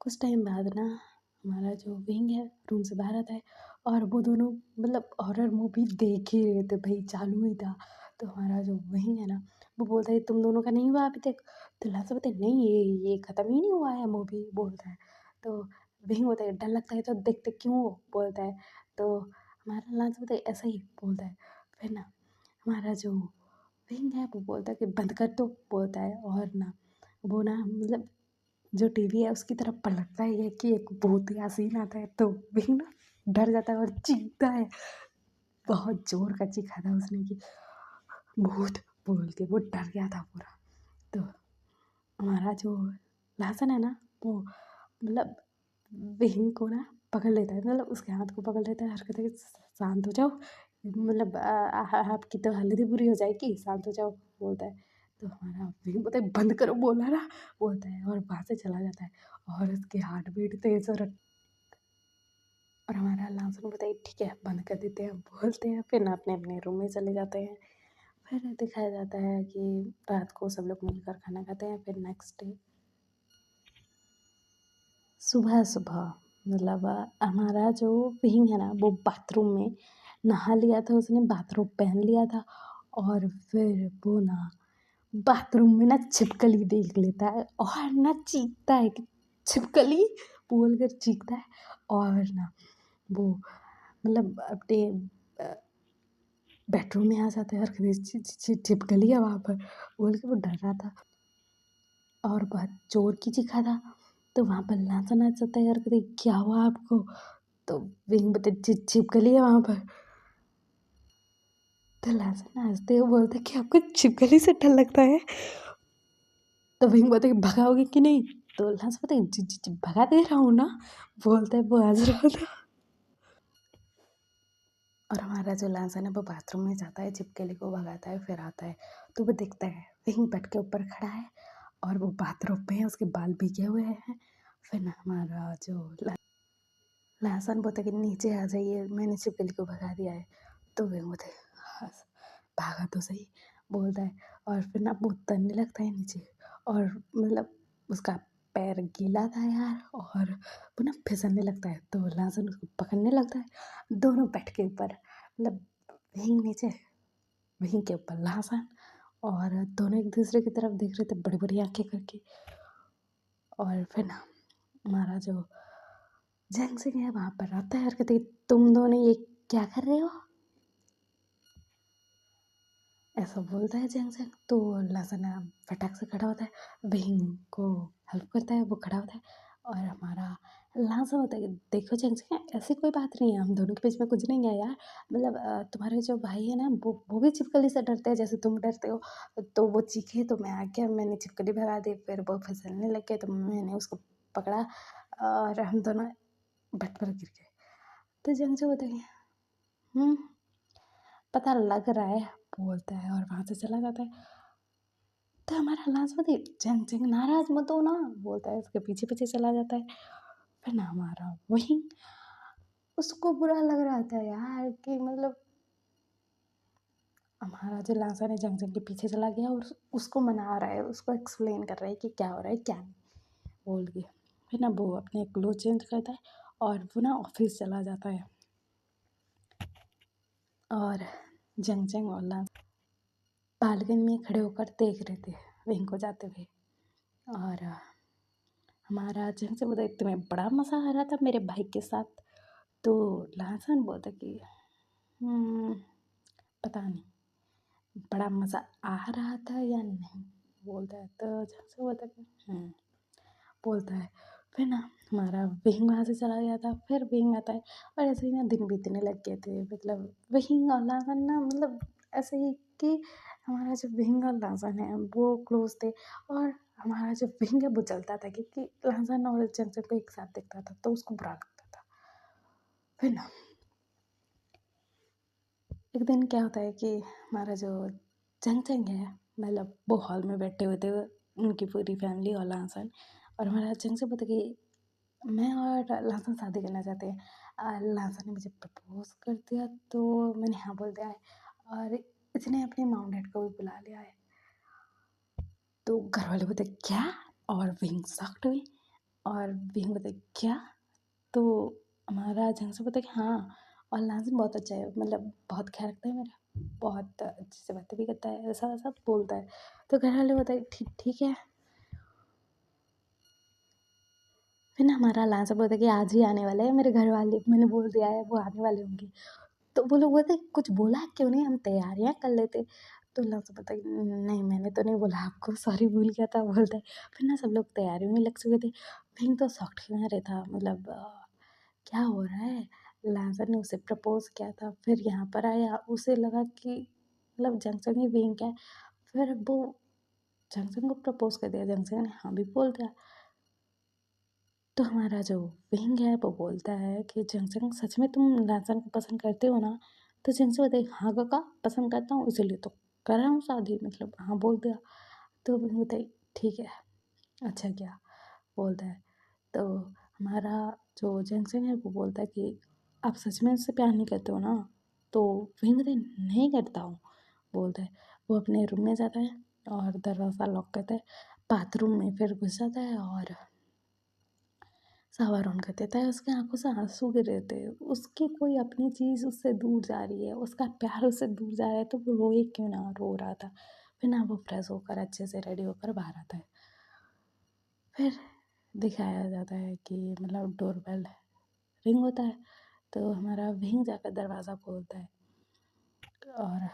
[SPEAKER 1] कुछ टाइम बाद ना हमारा जो विंग है रूम से बाहर आता है और वो दोनों मतलब हॉरर मूवी देख ही रहे थे भाई, चालू ही था। तो हमारा जो विंग है ना वो बोलता है तुम दोनों का नहीं हुआ अभी तक। तो लास्ट बोलते हैं नहीं ये ख़त्म ही नहीं हुआ है मूवी बोलता है। तो विंग बोलता है डर लगता है तो देखते क्यों हो बोलता है। तो हमारा लास्ट बोलता है ऐसा ही बोलता है। फिर ना हमारा जो विंग है वो बोलता है कि बंद कर दो बोलता है। और ना वो ना मतलब जो टीवी है उसकी तरफ पलटता है कि एक भूत या सीन आता है, तो विंग ना डर जाता है और चीखता है। बहुत जोर का चीखा था उसने कि भूत बोल के वो डर गया था पूरा। तो हमारा जो लहसुन है ना वो मतलब विंग को ना पकड़ लेता है, मतलब उसके हाथ को पकड़ लेता है और कहता है कि शांत हो जाओ, मतलब आपकी तो हालत ही बुरी हो जाएगी, शांत हो जाओ बोलता है। तो हमारा विंग बोलता है बंद करो बोला ना बोलता है और वहाँ से चला जाता है। और उसके हार्ट बीट तेज और हमारा लास्ट में बताइए ठीक है बंद कर देते हैं बोलते हैं। फिर ना अपने अपने रूम में चले जाते हैं। फिर दिखाया जाता है कि रात को सब लोग मिलकर खाना खाते हैं। फिर नेक्स्ट डे सुबह सुबह मतलब हमारा जो विंग है ना वो बाथरूम में नहा लिया था, उसने बाथरूम पहन लिया था। और फिर वो ना बाथरूम में ना छिपकली देख लेता है और ना चीखता है कि छिपकली बोल कर चीखता है। और ना वो मतलब अपने बेडरूम में आ जाता है और कहते छिपकली है वहाँ पर बोल के वो डर रहा था। और बहुत ज़ोर की चीखा था। तो वहाँ पर लांसन आ जाता है और कहते क्या हुआ आपको? तो विंग बताती छिपकली है वहाँ पर। तो लांसन हंसते हुए बोलता है कि आपको छिपकली से डर लगता है? तो विंग बोलता है कि भगाओगे कि नहीं? तो लांसन बोलता है जी भगा दे रहा हूँ ना। बोलता है वो हंस रहा था। और हमारा जो लांसन है वो बाथरूम में जाता है, छिपकली को भगाता है, फिर आता है तो वो देखता है विंग बेड के ऊपर खड़ा है और वो बाथरूम में है, उसके बाल भीगे हुए हैं। फिर ना हमारा जो लांसन बोलता है कि नीचे आ जाइए, मैंने छिपकली को भगा दिया है। तो विंग बोलता है "हंस, भागा तो सही", बोलता है। और फिर ना वो उतरने लगता है नीचे और मतलब उसका पैर गीला था यार, और वो ना फिसलने लगता है। तो लांसन उसको पकड़ने लगता है, दोनों बेड के ऊपर, मतलब विंग नीचे, विंग के ऊपर लांसन, और दोनों एक दूसरे की तरफ देख रहे थे बड़ी बड़ी आंखें करके। और फिर ना हमारा जो जैंग सिंह है वहाँ पर आता है और कहते तुम दोनों ये क्या कर रहे हो? ऐसा बोलता है जैंग सिंह। तो लांसन फटाक से खड़ा होता है, विंग को हेल्प करता है, वो खड़ा होता है। और हमारा लांसन होता है कि देखो जैंग सिंह, ऐसी कोई बात नहीं है, हम दोनों के बीच में कुछ नहीं है यार। मतलब तुम्हारे जो भाई है ना वो भी छिपकली से डरते हैं जैसे तुम डरते हो। तो वो चीखे तो मैं आ गया, मैंने छिपकली भगा दी, फिर वो फिसलने लग गया तो मैंने उसको पकड़ा और हम दोनों बेड पर गिर गए। तो जंग से होता है हम्म पता लग रहा है, बोलता है और वहाँ से चला जाता है। तो हमारा लाजपति जंग जंग नाराज मत हो ना, बोलता है, उसके पीछे पीछे चला जाता है। फिर ना हमारा वही उसको बुरा लग रहा था यार कि मतलब हमारा जो लांसन है जंग जंग के पीछे चला गया और उसको मना रहा है, उसको एक्सप्लेन कर रहा है कि क्या हो रहा है क्या नहीं, बोल के। फिर ना वो अपने क्लोथ चेंज करता है और वो ना ऑफिस चला जाता है। और जंग जंग और लांस बालकनी में खड़े होकर देख रहे थे विंग को जाते हुए। और हमारा जंग से बोलता तुम्हें बड़ा मज़ा आ रहा था मेरे भाई के साथ? तो लांसन बोलता कि "हम्म, पता नहीं बड़ा मज़ा आ रहा था या नहीं", बोलता है। तो जंग से बोलता कि बोलता है। फिर ना हमारा विंग वहाँ से चला गया था, फिर विंग आता है और ऐसे ही ना दिन बीतने लग गए थे। मतलब विंग और लांसन ना मतलब ऐसे ही कि हमारा जो विंग और लांसन है वो क्लोज थे, और हमारा जो विंग है वो चलता था क्योंकि लांसन और जंग को एक साथ देखता था तो उसको बुरा लगता था। फिर ना एक दिन क्या होता है कि हमारा जो जंग है, मतलब वो हॉल में बैठे हुए थे, उनकी पूरी फैमिली और लांसन। और हमारा जंग से पता कि मैं और लांसन शादी करना चाहते हैं। लांसन ने मुझे प्रपोज कर दिया तो मैंने हाँ बोल दिया है, और इसने अपने माउंट डैड को भी बुला लिया है। तो घर वाले बोलते क्या? और विंग शॉक्ड हुई, और विंग बोलते क्या? तो हमारा जंग से बोलता कि हाँ। और लांसन बहुत अच्छा है, मतलब बहुत ख्याल रखता है मेरा, बहुत अच्छे से बातें भी करता है, ऐसा वैसा बोलता है। तो घर वाले बोलते ठीक ठीक है। फिर ना हमारा लांसन बोलता है कि आज ही आने वाले हैं मेरे घर वाले, मैंने बोल दिया है वो आने वाले होंगे। तो वो लोग बोलते कुछ बोला क्यों नहीं, हम तैयारियाँ कर लेते। तो लांसन बोलता है नहीं मैंने तो नहीं बोला आपको, सॉरी भूल गया था, बोलता है। फिर ना सब लोग तैयारियों में लग चुके थे। फिर तो शॉक्ड क्यों रहे था, मतलब क्या हो रहा है? लांसन ने उसे प्रपोज किया था, फिर यहाँ पर आया, उसे लगा कि मतलब जंक्शन ही विंग है। फिर वो जंक्शन को प्रपोज कर दिया, जंक्शन ने हाँ भी बोल दिया। तो हमारा जो विंग है वो बोलता है कि जंक्शन सच में तुम लांसन को पसंद करते हो ना? तो जंक्शन बताए हाँ काका पसंद करता हूँ, इसीलिए तो कर रहा हूँ शादी, मतलब हाँ बोल दिया। तो विंग बताई ठीक है, अच्छा किया, बोलता है। तो हमारा जो जंक्शन है वो बोलता है कि आप सच में उससे प्यार नहीं करते हो ना? तो वही बोलता है नहीं करता हूँ, बोलता है। वो अपने रूम में जाता है और दरवाज़ा लॉक करता है, बाथरूम में फिर घुस जाता है और शावर ऑन कर देता है। उसकी आंखों से आंसू गिर रहे थे, उसकी कोई अपनी चीज़ उससे दूर जा रही है, उसका प्यार उससे दूर जा रहा है तो वो रोए क्यों ना, रो रहा था। फिर ना वो फ्रेश होकर अच्छे से रेडी होकर बाहर आता है। फिर दिखाया जाता है कि मतलब डोरबेल रिंग होता है। तो हमारा विंग जाकर दरवाज़ा खोलता है और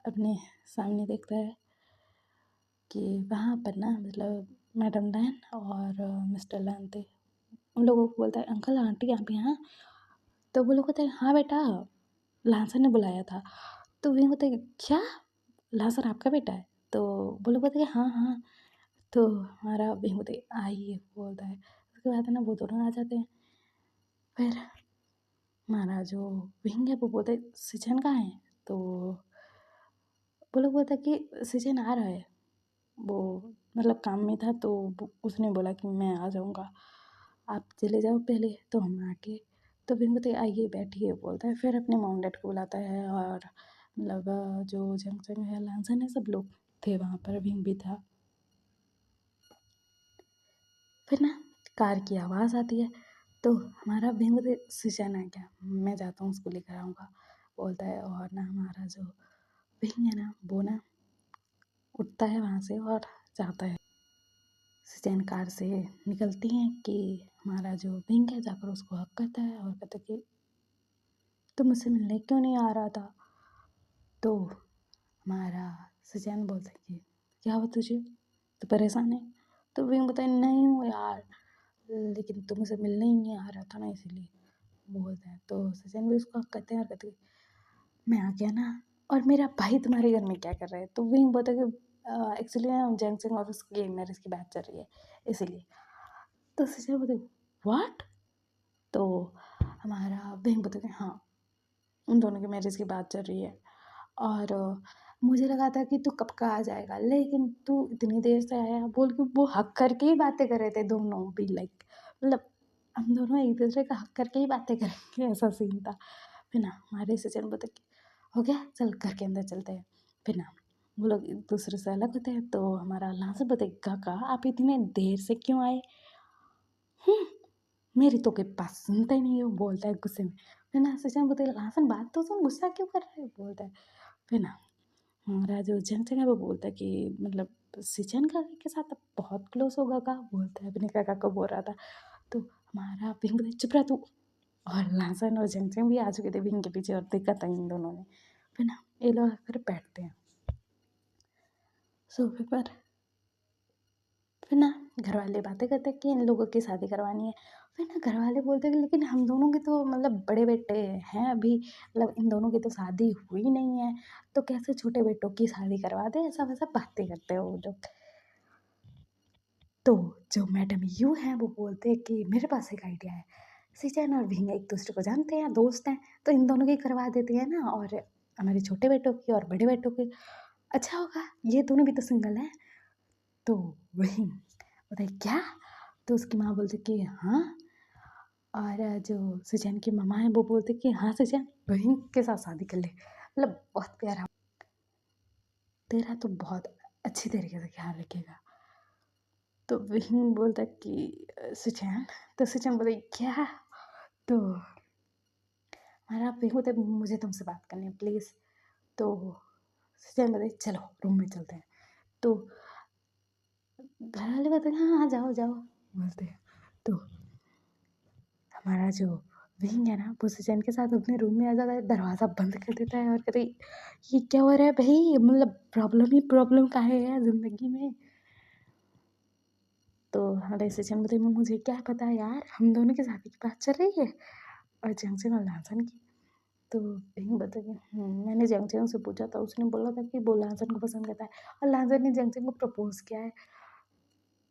[SPEAKER 1] अपने सामने देखता है कि वहाँ पर ना मतलब
[SPEAKER 2] मैडम लैन और मिस्टर लैन थे। उन लोगों को बोलता है, अंकल आंटी आप यहाँ? तो वो लोग कहते हैं, हाँ बेटा, लांसर ने बुलाया था। तो वे बोलते हैं, क्या लांसर आपका बेटा है? तो वो लोग बोलते हैं, हाँ हाँ। तो हमारा वे बोलते हैं, आइए बोलता है। उसके बाद है ना वो दोनों आ जाते हैं। फिर हमारा जो विंग है वो बोलते हैं, सिचन कहाँ है? तो वो लोग बोलता है कि सिचन आ रहा है, वो मतलब काम में था, तो उसने बोला कि मैं आ जाऊँगा, आप चले जाओ पहले। तो हम आके तो फिर बोलते आइए बैठिए बोलता है। फिर अपने मॉम डैड को बुलाता है और मतलब जो जंग जंग है, लांसन है, सब लोग थे वहाँ पर, विंग भी था। फिर ना कार की आवाज़ आती है, तो हमारा विंग बोलते सिचन आ गया, मैं जाता हूँ उसको लेकर आऊँगा बोलता है। और ना हमारा जो विंग है ना वो ना उठता है वहाँ से और जाता है। सिचन कार से निकलती हैं कि हमारा जो विंग है जाकर उसको हक करता है और कहता है कि तुम मुझसे मिलने क्यों नहीं आ रहा था? तो हमारा सिचन बोलता है कि क्या हुआ तुझे, तो परेशान है? तो विंग बताए, नहीं हूँ यार, लेकिन तुम मुझसे मिलने ही नहीं आ रहा था ना, इसीलिए बोलता है। तो सचिन भी उसको हक करते हैं और कहते हैं, मैं आ गया ना, और मेरा भाई तुम्हारे घर में क्या कर रहा है? तो विंग बोलता है कि एक्चुअली ना जंग सिंह और उसकी मैरिज की बात चल रही है, इसीलिए। तो सचिन बोलते व्हाट? तो हमारा विंग बोलता है हाँ, उन दोनों की मैरिज की बात चल रही है, और मुझे लगा था कि तू कब का आ जाएगा, लेकिन तू इतनी देर से आया बोल के वो हक करके ही बातें कर रहे थे दोनों भी, लाइक मतलब हम दोनों एक दूसरे का हक करके ही बातें करेंगे, ऐसा सीन था। फिर ना हमारे सचिन बोलते कि हो गया, चल घर के अंदर चलते हैं। फिर ना वो लोग एक दूसरे से अलग होते हैं। तो हमारा अल्लाह से बोलते काका आप इतने देर से क्यों आए? मेरी तो कोई बात सुनता ही नहीं है, वो बोलता है गुस्से में। फिर ना सचिन बोलते लहसन बात तो सुन, गुस्सा क्यों कर रहे हो? बोलता है। फिर ना हमारा जो जनसन है वो बोलता है कि मतलब सिचन काका के साथ अब बहुत क्लोज होगा का, बोलता है अपने काका को बोल रहा था। तो हमारा विंग बोलता है चुप रहा तू। और लासन और जनसन भी आ चुके थे विंग के पीछे और देखा था इन दोनों ने। फिर ना ये लोग आकर बैठते हैं सोफे पर। फिर ना घर वाले बातें करते हैं कि इन लोगों की शादी करवानी है। फिर ना घर वाले बोलते हैं कि लेकिन हम दोनों की तो मतलब बड़े बेटे हैं अभी, मतलब इन दोनों की तो शादी हुई नहीं है, तो कैसे छोटे बेटों की शादी करवा दे, ऐसा वैसा बातें करते हैं वो लोग। तो जो मैडम यू हैं वो बोलते हैं कि मेरे पास एक आइडिया है, सिचन और विंग एक दूसरे को जानते हैं, दोस्त हैं, तो इन दोनों की करवा देते हैं ना, और हमारे छोटे बेटों की और बड़े बेटों की अच्छा होगा, ये दोनों भी तो सिंगल हैं। तो वही बताइए क्या? तो उसकी माँ बोलती कि हाँ, और जो सुजैन की मम्मा है वो बोलते कि हाँ सुजैन बहन के साथ शादी कर ले, मतलब बहुत प्यारा, तेरा तो बहुत अच्छी तरीके से ख्याल रखेगा। तो बहन बोलता कि सुजैन, तो सुजैन बोले क्या? तो हमारा बहन बोलते मुझे तुमसे बात करनी है प्लीज़। तो सुजैन बोले चलो रूम में चलते हैं। तो घर वाले बोलते हाँ हाँ जाओ जाओ बोलते हैं। तो हमारा जो विंग है ना वो सुजैन के साथ अपने रूम में आ जाता है, दरवाज़ा बंद कर देता है और कहते ये क्या हो रहा है भाई, मतलब प्रॉब्लम ही प्रॉब्लम काहे है ज़िंदगी में? तो हमारे सचिन बोलते मुझे क्या पता यार, हम दोनों की शादी की बात चल रही है और जंगसन और लांसन की। तो विंग बोलता कि मैंने जंगसन से पूछा था, उसने बोला था कि वो लांसन को पसंद करता है और लांसन ने जंगसन को प्रपोज किया है,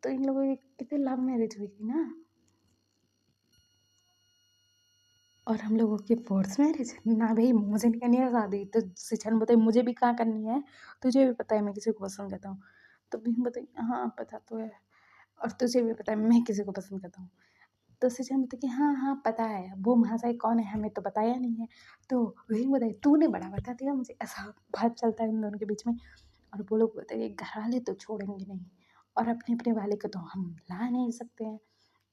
[SPEAKER 2] तो इन लोगों की कितनी लव मैरिज हुई थी ना, और हम लोगों की फोर्स मैरिज ना भाई, मुझे नहीं करनी है शादी। तो सिचन बताए मुझे भी कहाँ करनी है, तुझे भी पता है मैं किसी को पसंद करता हूँ। तो भीम बताई हाँ पता तो है, और तुझे भी पता है मैं किसी को पसंद करता हूँ। तो सिचन बताए कि हाँ हाँ पता है, वो महाशय कौन है हमें तो बताया नहीं है। तो भीम बताए तूने बड़ा बता दिया मुझे, ऐसा बात चलता है उन दोनों के बीच में। और वो लोग बोलते हैं घर वाले तो छोड़ेंगे नहीं, और अपने अपने वाले को तो हम ला नहीं सकते हैं,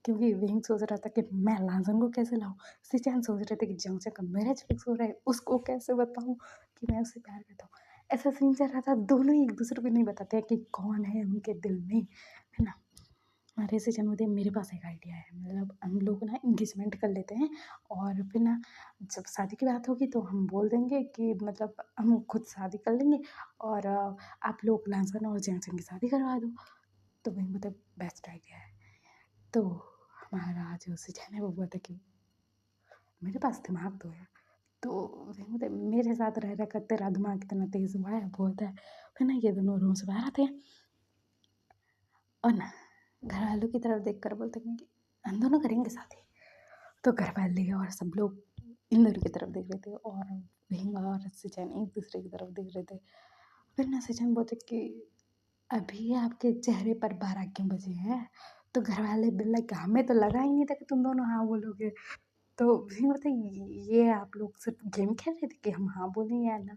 [SPEAKER 2] क्योंकि विंग सोच रहा था कि मैं लाजन को कैसे लाऊं, सिचैन सोच रहे थे कि जंगचन का मैरिज फिक्स हो रहा है, उसको कैसे बताऊं कि मैं उससे प्यार करता हूँ। ऐसा सीन चल रहा था, दोनों ही एक दूसरे को नहीं बताते हैं कि कौन है उनके दिल में, है ना। हमारे सिचैन बोलते मेरे पास एक आइडिया है, मतलब हम लोग ना इंगेजमेंट कर लेते हैं, और फिर ना जब शादी की बात होगी तो हम बोल देंगे कि मतलब हम खुद शादी कर लेंगे, और आप लोग लाजन और जंगचन की शादी करवा दो। तो वही मतलब बेस्ट आइडिया है। तो हमारा जो सुजैन है वो बोलता कि मेरे पास दिमाग तो है। तो वही मतलब मेरे साथ रह रह कर तेरा दिमाग कितना तेज़ हुआ है बोलता है। फिर ना ये दोनों रूम से बाहर आते हैं और ना घर वालों की तरफ देख कर बोलते हैं कि हम दोनों करेंगे शादी। तो घर वाले और सब लोग इन दोनों की तरफ देख रहे थे और विंग और सुजैन एक दूसरे की तरफ देख रहे थे। फिर ना सुजैन बोलते कि अभी आपके चेहरे पर 12 क्यों बजे हैं? तो घर वाले बोले कि हमें तो लगा ही नहीं था कि तुम दोनों हाँ बोलोगे। तो भी मतलब ये आप लोग सिर्फ गेम खेल रहे थे कि हम हाँ बोलें या ना?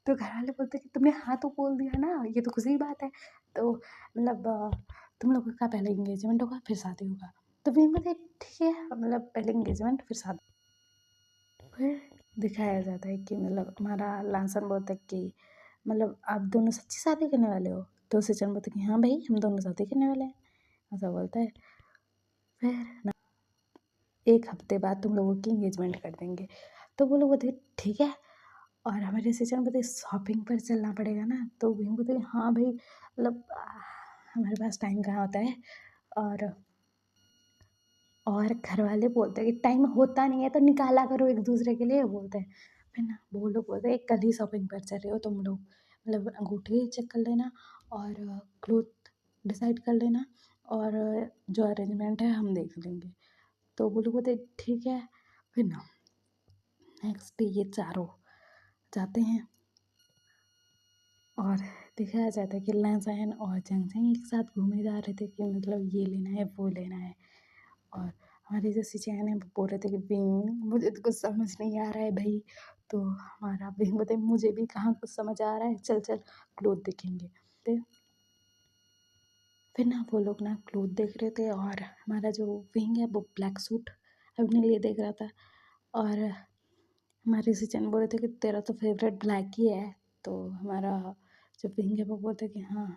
[SPEAKER 2] तो घर वाले बोलते कि तुमने हाँ तो बोल दिया ना, ये तो खुशी की बात है। तो मतलब तुम लोगों का पहले एंगेजमेंट होगा फिर शादी होगा। तो भी मतलब ठीक है, मतलब पहले एंगेजमेंट फिर शादी। फिर दिखाया जाता है कि मतलब हमारा लांसन बोलता है कि मतलब आप दोनों सच्ची शादी करने वाले हो? तो सचिन बोलता है कि हाँ भाई हम दोनों शादी करने वाले हैं, ऐसा बोलता है। फिर ना 1 हफ्ते बाद तुम लोगों की एंगेजमेंट कर देंगे। तो वो लोग बोलते हैं ठीक है। और हमारे सचिन बोलते शॉपिंग पर चलना पड़ेगा ना। तो वो बोलते हाँ भाई मतलब हमारे पास टाइम कहाँ होता है। और घर वाले बोलते हैं कि टाइम होता नहीं है तो निकाला करो एक दूसरे के लिए, बोलते हैं। फिर ना वो लोग बोलते हैं कल ही शॉपिंग पर चल रहे हो तुम लोग, मतलब अंगूठी चेक कर लेना और क्लोथ डिसाइड कर लेना और जो अरेंजमेंट है हम देख लेंगे। तो वो लोग बोलते हैं ठीक है। फिर ना नेक्स्ट डे ये चारों जाते हैं और दिखाया जाता है कि लैंसैन और जंगजंग एक साथ घूमे जा रहे थे कि मतलब ये लेना है वो लेना है। और हमारे जो सिचैन है वो बोल रहे थे कि बिंग मुझे तो कुछ समझ नहीं आ रहा है भाई। तो हमारा बिंग बोलते मुझे भी कहाँ कुछ समझ आ रहा है, चल चल क्लोथ देखेंगे। फिर ना वो लोग ना क्लोथ देख रहे थे और हमारा जो विंग है वो ब्लैक सूट अपने लिए देख रहा था। और हमारे सिचन बोल रहे थे कि तेरा तो फेवरेट ब्लैक ही है। तो हमारा जो विंग है वो बोलते कि हाँ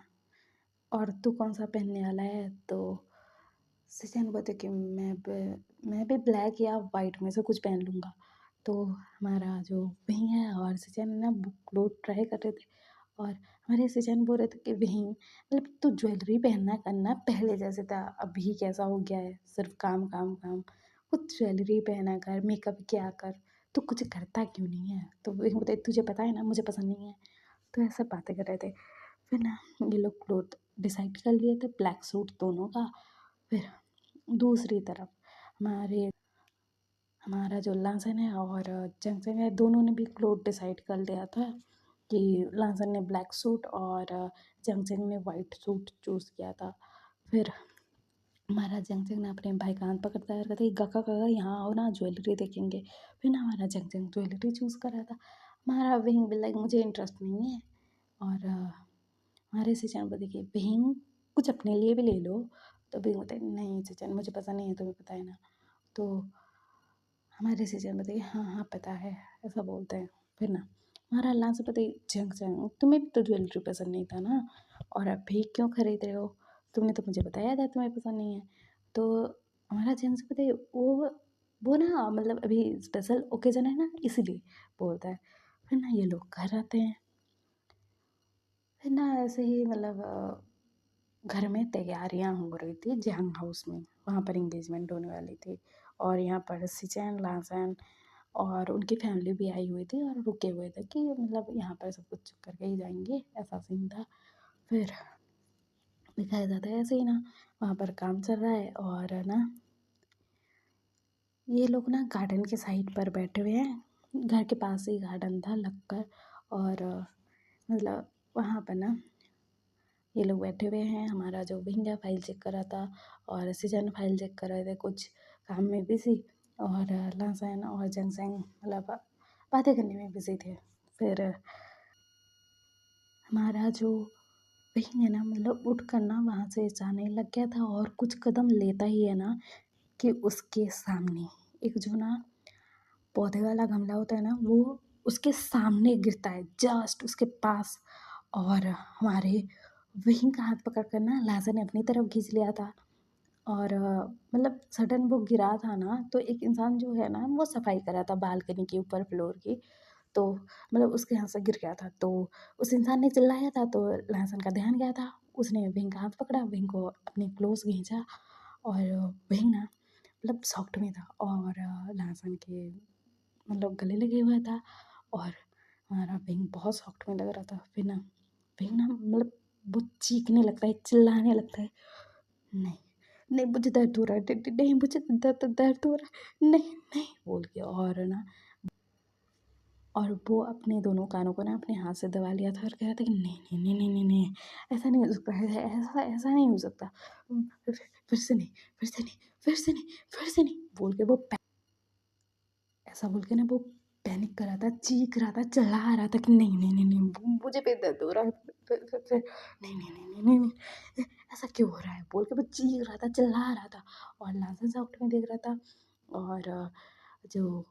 [SPEAKER 2] और तू कौन सा पहनने वाला है। तो सिचन बोलते कि मैं भी ब्लैक या वाइट में से कुछ पहन लूँगा। तो हमारा जो विंग है और सिचन ना क्लोथ ट्राई कर रहे थे और हमारे सिचन बोल रहे थे कि विंग मतलब तू ज्वेलरी पहनना करना पहले जैसे था, अभी कैसा हो गया है सिर्फ काम काम काम। कुछ ज्वेलरी पहना कर, मेकअप किया कर, तू कुछ करता क्यों नहीं है। तो विंग बोलते तुझे पता है ना मुझे पसंद नहीं है। तो ऐसे बातें कर रहे थे। फिर ना ये लोग क्लोथ डिसाइड कर लिए थे ब्लैक सूट दोनों का। फिर दूसरी तरफ हमारा जो लांसन है और जंगजंग है दोनों ने भी क्लोथ डिसाइड कर लिया था कि लांसन ने ब्लैक सूट और जंगजंग ने वाइट सूट चूज़ किया था। फिर हमारा जंगजंग ने अपने भाई का हाथ पकड़ता है और कहते काका काका यहाँ आओ ना ज्वेलरी देखेंगे। फिर ना हमारा जंगजंग ज्वेलरी चूज़ कर रहा था। हमारा विंग भी लाइक मुझे इंटरेस्ट नहीं है। और हमारे सिचन को देखिए विंग कुछ अपने लिए भी ले लो। तो विंग बोलते नहीं सिचन मुझे पसंद नहीं है, तुम्हें पता है ना। तो हमारे सीजन में देखिए हाँ हाँ पता है, ऐसा बोलते हैं। फिर ना हमारा अल्लाह से पता जंग जंग तुम्हें भी तो ज्वेलरी पसंद नहीं था ना, और अभी क्यों खरीद रहे हो, तुमने तो मुझे बताया था तुम्हें पसंद नहीं है। तो हमारा जंग से पता है वो ना मतलब अभी स्पेशल ओकेजन है ना इसीलिए बोलता है। फिर ना ये लोग घर आते हैं। फिर ना ऐसे ही मतलब घर में तैयारियां हो रही थी जंग हाउस में, वहाँ पर इंगेजमेंट होने वाली थी। और यहाँ पर सिचैन लासन और उनकी फैमिली भी आई हुई थी और रुके हुए थे कि मतलब यहाँ पर सब कुछ करके ही जाएंगे, ऐसा सीन था। फिर दिखाया जाता है ऐसे ही ना वहाँ पर काम चल रहा है और ना ये लोग ना गार्डन के साइड पर बैठे हुए हैं, घर के पास ही गार्डन था लगकर। और मतलब वहाँ पर ना ये लोग बैठे हुए हैं, हमारा जो विंग फाइल चेक कर रहा था और सिजन फाइल चेक कर रहे थे कुछ काम में बिजी। और लासन और जंगसेंग मतलब बातें करने में बिजी थे। फिर हमारा जो विंग है ना मतलब उठ कर ना वहाँ से जाने लग गया था और कुछ कदम लेता ही है ना कि उसके सामने एक जो ना पौधे वाला गमला होता है ना वो उसके सामने गिरता है जस्ट उसके पास। और हमारे वहीं का हाथ पकड़ कर ना लाजा ने अपनी तरफ खींच लिया था। और मतलब सडन वो गिरा था ना तो एक इंसान जो है ना वो सफाई कर रहा था बालकनी के ऊपर फ्लोर की। तो मतलब उसके यहाँ से गिर गया था तो उस इंसान ने चिल्लाया था तो लहसन का ध्यान गया था उसने विंग का हाथ पकड़ा, विंग को अपने क्लोज खींचा और विंग ना मतलब सॉफ्ट में था और लासन के मतलब गले लगे हुआ था और हमारा विंग बहुत सॉफ्ट में लग रहा था। फिर ना विंग ना मतलब वो चीखने लगता है, चिल्लाने लगता है, नहीं नहीं मुझे दर्द हो रहा है, नहीं नहीं, मुझे दर्द हो रहा है, नहीं नहीं बोल के और ना और वो अपने दोनों कानों को ना अपने हाथ से दबा लिया था और कह रहा था कि नहीं नहीं नहीं नहीं नहीं नहीं, ऐसा नहीं हो सकता है, ऐसा ऐसा नहीं हो सकता, फिर से नहीं, फिर से नहीं, फिर से नहीं, फिर से नहीं बोल के वो ऐसा बोल के ना वो पैनिक कर रहा था, चीख रहा था, चिल्ला रहा था कि नहीं नहीं नहीं नहीं मुझे पे दर्द हो रहा है, फिर नहीं नहीं नहीं नहीं नहीं नहीं, ऐसा क्यों हो रहा है बोल के वो चीख रहा था, चिल्ला रहा था और लाजन सॉफ्ट में देख रहा था और जो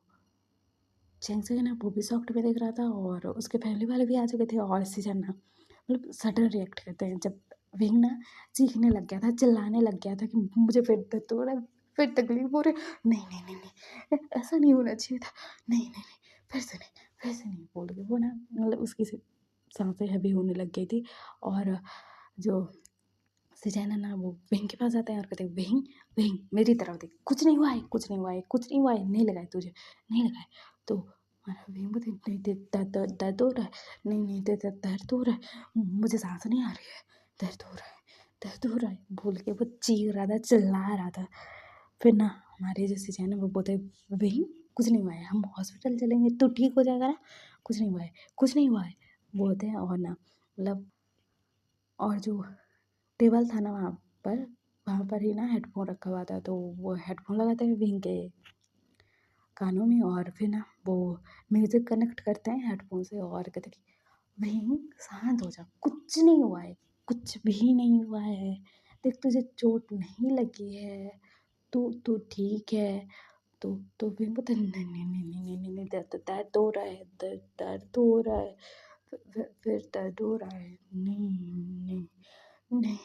[SPEAKER 2] चैंग है ना वो भी सॉफ्ट में देख रहा था और उसके फैमिली वाले भी आ चुके थे और सीजन ना मतलब सडन रिएक्ट करते हैं जब विंग ना चीखने लग गया था, चिल्लाने लग गया था कि मुझे फिर दर्द हो रहा है, फिर तकलीफ हो रही है, नहीं नहीं नहीं नहीं ऐसा नहीं होना चाहिए था, नहीं नहीं नहीं, फिर से नहीं, फिर से नहीं बोल के वो ना मतलब उसकी सांसें हैवी होने लग गई थी और जो सिजाना ना वो विंग के पास जाते हैं और कहते हैं विंग विंग मेरी तरफ देख, कुछ नहीं हुआ है, कुछ नहीं हुआ है, कुछ नहीं हुआ है, नहीं लगा है तुझे, नहीं लगा है। तो हमारा विंग बोलते नहीं दर्द हो रहा है, नहीं नहीं दर्द हो रहा है, मुझे सांस नहीं आ रही है, दर्द हो रहा है, दर्द हो रहा है बोल के वो चीख रहा था, चिल्ला रहा था। फिर ना हमारे जो सिजाना वो बोलते विंग कुछ नहीं हुआ है, हम हॉस्पिटल चलेंगे तो ठीक हो जाएगा ना, कुछ नहीं हुआ है, कुछ नहीं हुआ है बोलते हैं और ना मतलब और जो टेबल था ना वहाँ पर ही ना हेडफोन रखा हुआ था तो वो हेडफोन लगाते हैं विंग के कानों में और फिर ना वो म्यूज़िक कनेक्ट करते हैं हेडफोन से और कहते हैं कि विंग शांत हो जा, कुछ नहीं हुआ है, कुछ भी नहीं हुआ है, देख तुझे चोट नहीं लगी है, तू ठीक है। तो विंग बोलता है नहीं नहीं नहीं नहीं नहीं नहीं नहीं, दर्द दर्द हो रहा है, दर्द हो रहा है, फिर दर्द हो रहा है, नहीं नहीं नहीं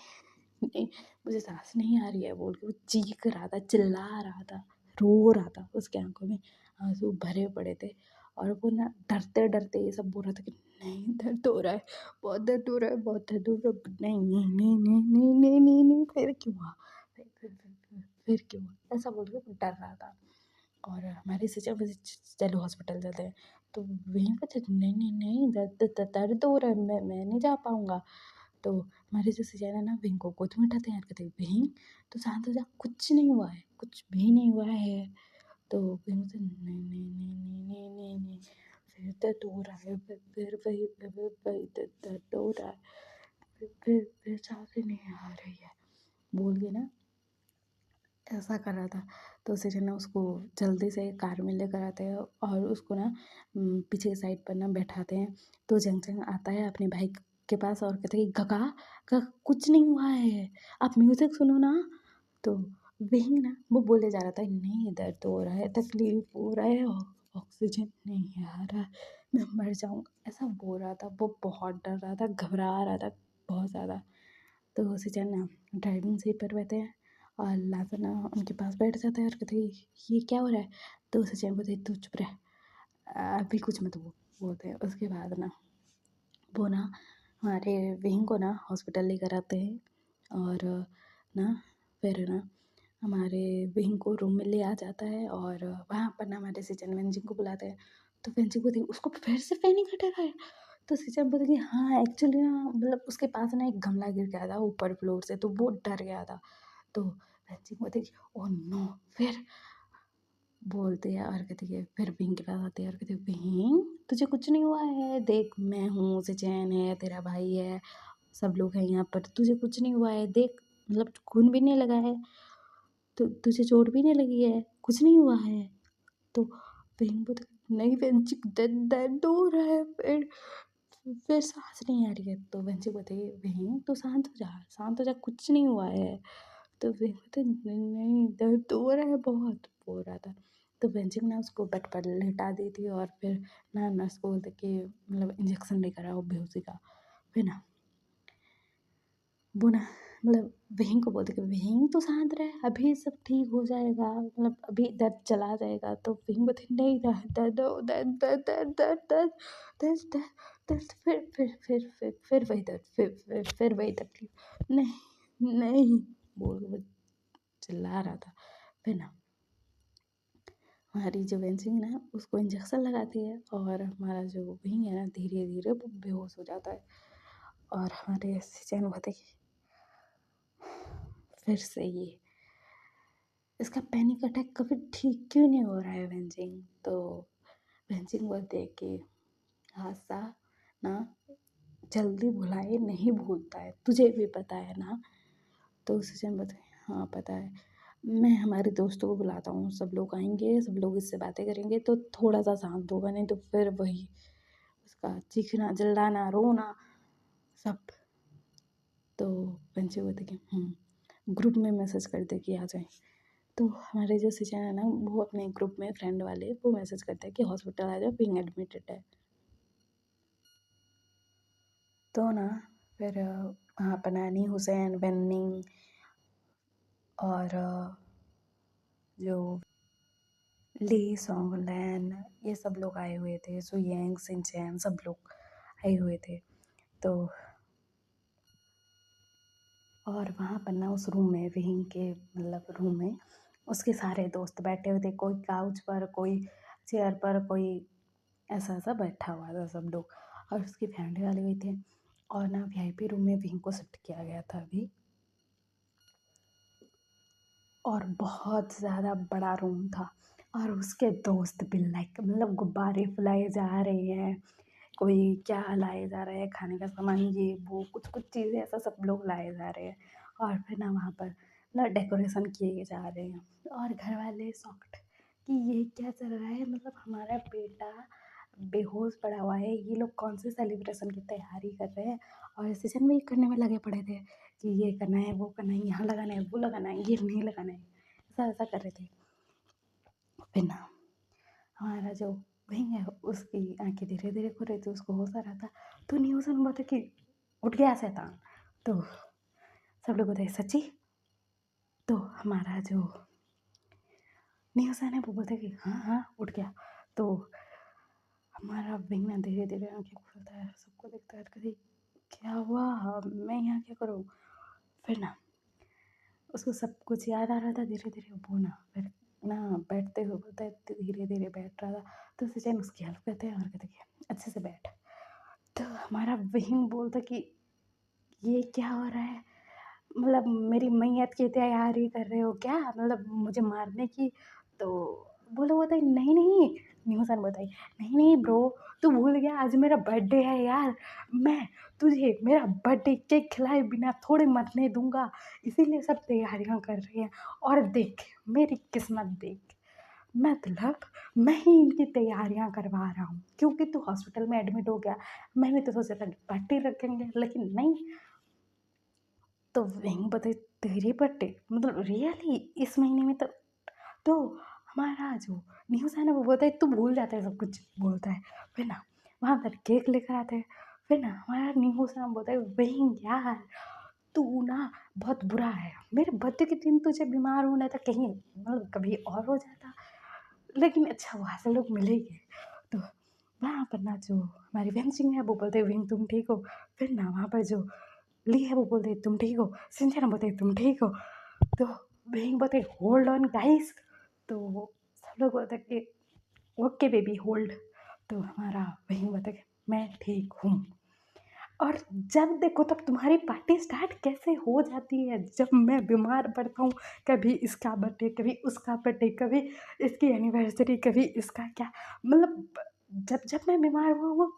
[SPEAKER 2] नहीं मुझे सांस नहीं आ रही है बोल के वो चीख रहा था, चिल्ला रहा था, रो रहा था, उसके आंखों में आंसू भरे पड़े थे और वो ना डरते डरते ये सब बोल रहा था कि नहीं दर्द हो रहा है, बहुत दर्द हो रहा है, बहुत दर्द हो रहा है, नहीं नहीं नहीं नहीं नहीं नहीं नहीं नहीं फिर क्यों हुआ, फिर क्यों हुआ ऐसा बोल के वो डर रहा था और हमारे से जब चलो हॉस्पिटल चलते हैं तो वहीं पर नहीं नहीं नहीं दर्द हो रहा है, मैं नहीं जा पाऊँगा। तो हमारे जो सजैना ना विंग को गोद में उठाते हैं और कहते हैं विंग तो शांत हो जा, कुछ नहीं हुआ है, कुछ भी नहीं हुआ है। तो विंग से नहीं नहीं नहीं नहीं नहीं नहीं नहीं फिर दर्द हो रहा है, फिर वही दर्द हो रहा है, फिर सांसें नहीं आ रही है बोल के ना ऐसा कर रहा था। तो उसे जो है ना उसको जल्दी से कार में लेकर आते हैं और उसको ना पीछे की साइड पर ना बैठाते हैं। तो जंग आता है अपने भाई के पास और कहते हैं कि काका कुछ नहीं हुआ है, आप म्यूज़िक सुनो ना। तो वही ना वो बोले जा रहा था नहीं दर्द हो रहा है, तकलीफ हो रहा है, ऑक्सीजन नहीं आ रहा, मैं मर जाऊँगा, ऐसा बोल रहा था। वो बहुत डर रहा था, घबरा रहा था बहुत ज़्यादा। तो उसे ना ड्राइविंग सीट पर बैठे हैं और लाकर ना उनके पास बैठ जाता है और कहते हैं ये क्या हो रहा है। तो उसे चैन बोलते तू चुप रह, अभी कुछ मत बोलते हैं। उसके बाद ना वो ना हमारे विंग को ना हॉस्पिटल लेकर आते हैं और ना फिर ना हमारे विंग को रूम में ले आ जाता है और वहाँ पर ना हमारे सिचन वेंजिंग को बुलाते हैं। तो वेंजिंग बोलती है उसको फिर से पैनिक अटैक आया। तो सिचन बोलती कि हाँ एक्चुअली ना मतलब उसके पास ना एक गमला गिर गया था ऊपर फ्लोर से, तो वो डर गया था। तो वेंजिंग बोलती कि ओह नो, फिर बोलते हैं और कहती है फिर विंग के पास आते हैं और कहते हैं विंग तुझे कुछ नहीं हुआ है, देख मैं हूँ, सिचैन है, तेरा भाई है, सब लोग हैं यहाँ पर, तुझे कुछ नहीं हुआ है, देख मतलब खून भी नहीं लगा है, तो तुझे चोट भी नहीं लगी है, कुछ नहीं हुआ है। तो विंग बोलते नहीं वेंची दर्द दर्द हो रहा है, फिर सांस नहीं आ रही है। तो वेंची बोलती विंग तू शांत हो जा, शांत हो जा, कुछ नहीं हुआ है। तो विंग बोलते नहीं दर्द हो रहा है बहुत, बोल रहा था। तो वेंचिंग ना उसको बेड पर लेटा दी थी और फिर ना नर्स को बोलते कि मतलब इंजेक्शन लेकर आओ बेहोशी का। फिर ना वो ना मतलब विहिंग को बोलते कि विहिंग तो शांत रहे, अभी सब ठीक हो जाएगा, मतलब अभी दर्द चला जाएगा। तो विहिंग बोलते नहीं दर्द दर्द दर्द दर्द दर्द दर्द दर्द दर्द दर्द तो फिर वही दर्द, फिर वही तकलीफ, नहीं नहीं बोल के वो चिल्ला रहा था। फिर ना हमारी जो बेंचिंग है ना उसको इंजेक्शन लगाती है और हमारा जो विंग है ना धीरे धीरे वो बेहोश हो जाता है। और हमारे चैन होते फिर से ये इसका पैनिक अटैक कभी ठीक क्यों नहीं हो रहा है बेंचिंग। तो बेंचिंग बोलते हैं कि हादसा ना जल्दी भुलाए नहीं भूलता है, तुझे भी पता है ना। तो सचिन बोलते हाँ पता है, मैं हमारे दोस्तों को बुलाता हूँ, सब लोग आएंगे, सब लोग इससे बातें करेंगे तो थोड़ा सा शांत होगा, नहीं तो फिर वही उसका चीखना चिल्लाना रोना सब। तो बच्चे बोलते कि ग्रुप में मैसेज कर दे कि आ जाए। तो हमारे जो सचिन है ना वो अपने ग्रुप में फ्रेंड वाले वो मैसेज करते हैं कि हॉस्पिटल आ जाओ, बीइंग एडमिटेड है। तो ना फिर वहाँ पर नानी हुसैन बन्नी और जो ली सॉन्गलैन ये सब लोग आए हुए थे, सुयंग सिंचैन सब लोग आए हुए थे। तो और वहाँ पर ना उस रूम में विंग के मतलब रूम में उसके सारे दोस्त बैठे हुए थे, कोई काउच पर, कोई चेयर पर, कोई ऐसा ऐसा बैठा हुआ था सब लोग। और उसकी फैमिली वाले भी थे। और ना वीआईपी रूम में विंग को शिफ्ट किया गया था अभी, और बहुत ज़्यादा बड़ा रूम था। और उसके दोस्त भी लाइक मतलब गुब्बारे फुलाए जा रहे हैं, कोई क्या लाए जा रहा है खाने का सामान, ये वो कुछ कुछ चीज़ें ऐसा सब लोग लाए जा रहे हैं। और फिर ना वहाँ पर मतलब डेकोरेशन किए जा रहे हैं। और घर वाले शॉक्ड कि ये क्या चल रहा है, मतलब हमारा बेटा बेहोश पड़ा हुआ है, ये लोग कौन से सेलिब्रेशन की तैयारी कर रहे हैं। और सीजन में करने में लगे पड़े थे कि ये करना है वो करना है, यहाँ लगाना है वो लगाना है, ये नहीं लगाना है, ऐसा ऐसा कर रहे थे। फिर ना हमारा जो विंग है उसकी आंखें धीरे धीरे खुल रही थी, उसको होश आ रहा था। तो न्यूज़ में बोलते कि उठ गया शैतान। तो सब लोग बोलते सच्ची। तो हमारा जो न्यूज़ है वो बोलते कि हाँ हाँ उठ गया। तो हमारा विंग ना धीरे धीरे आंखें खोलता है, सबको देखता है, कभी क्या हुआ, मैं यहाँ क्या करूँ। फिर ना उसको सब कुछ याद आ रहा था धीरे धीरे, वो ना फिर ना बैठते हुए बोलता है, धीरे धीरे बैठ रहा था। तो सचिन उसकी हेल्प करते हैं और कहते कि अच्छे से बैठ। तो हमारा विंग बोलता कि ये क्या हो रहा है, मतलब मेरी मैयत की तैयारी कर रहे हो क्या, मतलब मुझे मारने की। तो वो लोग बताए नहीं नहीं, न्यूसन बताई नहीं नहीं ब्रो, तू भूल गया आज मेरा बर्थडे है यार, मैं तुझे मेरा बर्थडे केक खिलाए बिना थोड़े मरने दूंगा, इसीलिए सब तैयारियां कर रही हैं। और देख मेरी किस्मत देख, मतलब मैं ही इनकी तैयारियां करवा रहा हूँ, क्योंकि तू हॉस्पिटल में एडमिट हो गया, मैंने तो सोचा था कि पार्टी रखेंगे, लेकिन नहीं। तो वहीं बताए तेरी बर्थडे, मतलब रियली इस महीने में। तो हमारा जो न्यूज़ है ना वो बोलता है तू भूल जाता है सब कुछ बोलता है। फिर ना वहाँ पर केक लेकर आते हैं। फिर ना हमारा न्यूज़ ना बोलता है वही यार तू ना बहुत बुरा है, मेरे बर्थडे के दिन तुझे बीमार होना था, कहीं मतलब कभी और हो जाता, लेकिन अच्छा हुआ सब लोग मिले गए। तो वहाँ पर ना जो हमारी विंग सिंह है वो बोलते हैं विंग तुम ठीक हो। फिर ना वहाँ पर जो ली है वो बोलते हैं तुम ठीक हो, सिंचना बोलते हैं तुम ठीक हो। तो विंग बोलते होल्ड ऑन गाइस। तो सब लोग बोलते हैं कि ओके बेबी होल्ड। तो हमारा विंग बोलता है कि मैं ठीक हूँ। और जब देखो तब तुम्हारी पार्टी स्टार्ट कैसे हो जाती है, जब मैं बीमार पड़ता हूँ, कभी इसका बर्थडे कभी उसका बर्थडे, कभी इसकी एनिवर्सरी कभी इसका क्या, मतलब जब जब मैं बीमार हुआ हूँ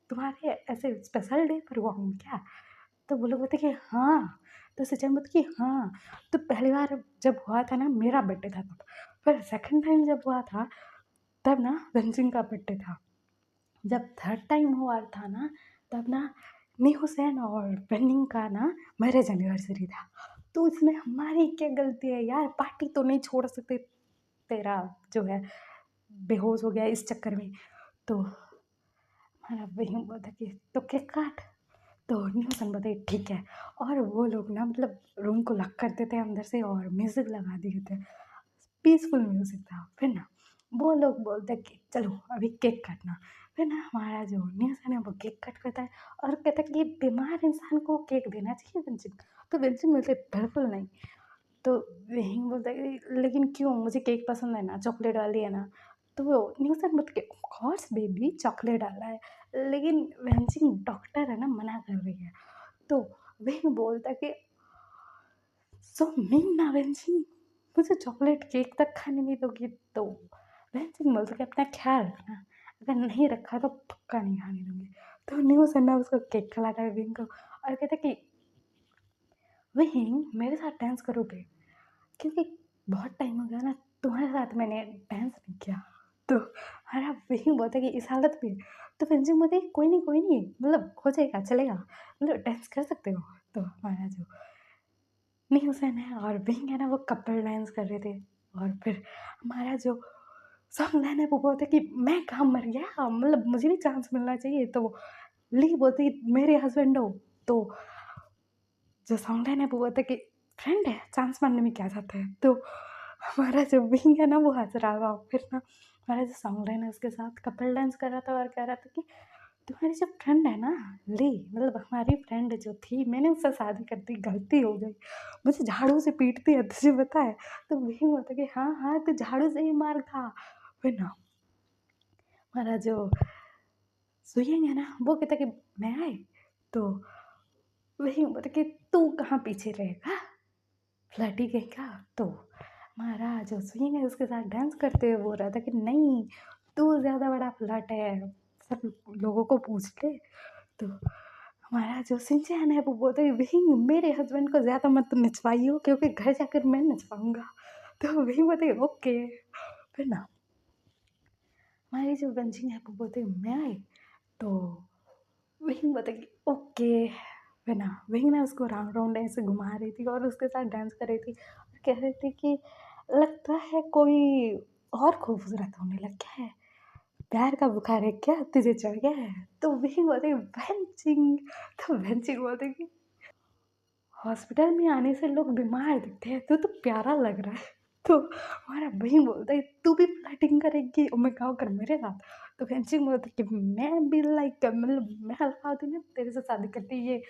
[SPEAKER 2] तुम्हारे ऐसे स्पेशल डे पर हुआ हूँ क्या। तो वो लोग बोलते कि हाँ। तो सचिन बोलते कि हाँ। तो पहली बार जब हुआ था ना मेरा बर्थडे था तब, फिर सेकंड टाइम जब हुआ था तब ना रंजिन का बर्थडे था, जब थर्ड टाइम हुआ था ना तब ना नी हुसैन और बहनिंग का ना मैरिज एनिवर्सरी था। तो इसमें हमारी क्या गलती है यार, पार्टी तो नहीं छोड़ सकते, तेरा जो है बेहोश हो गया इस चक्कर में। तो हमारा वही हुआ था कि तो केक काट। तो न्यूसन बताइए ठीक है। और वो लोग ना मतलब रूम को लॉक कर देते हैं अंदर से और म्यूज़िक लगा दिए थे, पीसफुल म्यूज़िक था। फिर ना वो लोग बोलते हैं कि चलो अभी केक काटना। फिर ना हमारा जो न्यूज़ है ना वो केक कट करता है और कहता है कि बीमार इंसान को केक देना चाहिए विंचिंग। तो विंचिंग बोलते बिल्कुल नहीं। तो वहीं बोलता है कि लेकिन क्यों, मुझे केक पसंद है ना, चॉकलेट वाली है ना। तो वो न्यूज़न बोलता है ऑफ कोर्स बेबी चॉकलेट वाला है, लेकिन वेंचिंग डॉक्टर है ना मना कर रही है। तो वही बोलता है कि सो मीन ना वेंचिंग, मुझे चॉकलेट केक तक खाने नहीं दोगी। तो वेंचिंग बोलता है कि अपना ख्याल रखना, अगर नहीं रखा तो पक्का नहीं खाने दूंगी। तो न्यूज़ है ना उसको केक खिलाता है विंग को और कहता है कि विंग मेरे साथ डांस करोगे, क्योंकि बहुत टाइम हो गया ना तुम्हारे साथ मैंने डांस नहीं किया। तो हमारा वही बहुत है कि इस हालत में। तो फेंसिंग बोलते कोई नहीं मतलब हो जाएगा चलेगा, मतलब डांस कर सकते हो। तो हमारा जो न्यूसन है और बिंग है ना वो कपल डांस कर रहे थे। और फिर हमारा जो सॉन्गलैन है वो बोलते कि मैं कहाँ मर गया, मतलब मुझे भी चांस मिलना चाहिए। तो ली बोलती मेरे हस्बैंड हो। तो जो सॉन्गलैन है वो बोलता कि फ्रेंड है, चांस मारने में क्या जाता है। तो हमारा जो विंग है ना वो हंस रहा था। फिर ना हमारा जो सॉन्गलैन है उसके साथ कपल डांस कर रहा था और कह रहा था कि तुम्हारी जो फ्रेंड है ना ली, मतलब हमारी फ्रेंड जो थी मैंने उससे शादी कर दी, गलती हो गई, मुझे झाड़ू से पीटती है तुझे पता है। तो विंग बोलता कि हाँ हाँ तो झाड़ू से ही मार खा। फिर ना हमारा जो सुयंग है ना वो कहता कि मैं आए। तो वही बोलता कि तू कहाँ पीछे रहेगा, फ्लर्टी कहेगा। तो हमारा जो स्विंग है उसके साथ डांस करते हुए बोल रहा था कि नहीं तू ज़्यादा बड़ा फ्लर्ट है, सब लोगों को पूछ ले। तो हमारा जो सिंचैन है वो बोलता है वही मेरे हस्बैंड को ज़्यादा मत नचवाइयो क्योंकि घर जाकर मैं नचवाऊंगा। तो वही बोलते ओके। फिर ना हमारी जो बंचिंग है वो बोलते मैं आए। तो वही बोलते कि ओके। फिर ना वही ना उसको राउंड राउंड ऐसे घुमा रही थी और उसके साथ डांस कर रही थी और कह रही थी कि लगता है कोई और खूबसूरत होने लग गया है, प्यार का बुखार है क्या तुझे चढ़ गया है। तो वही बोलते बेंचिंग। तो बेंचिंग बोलते कि हॉस्पिटल में आने से लोग बीमार दिखते हैं, तो प्यारा लग रहा है। तो हमारा वही बोलता है तू भी फ्लर्टिंग करेगी और मैं कहा कर मेरे साथ। तो बेंचिंग बोलता है कि मैं भी लाइक मतलब मैं हल्का होती ना तेरे से शादी करती, ये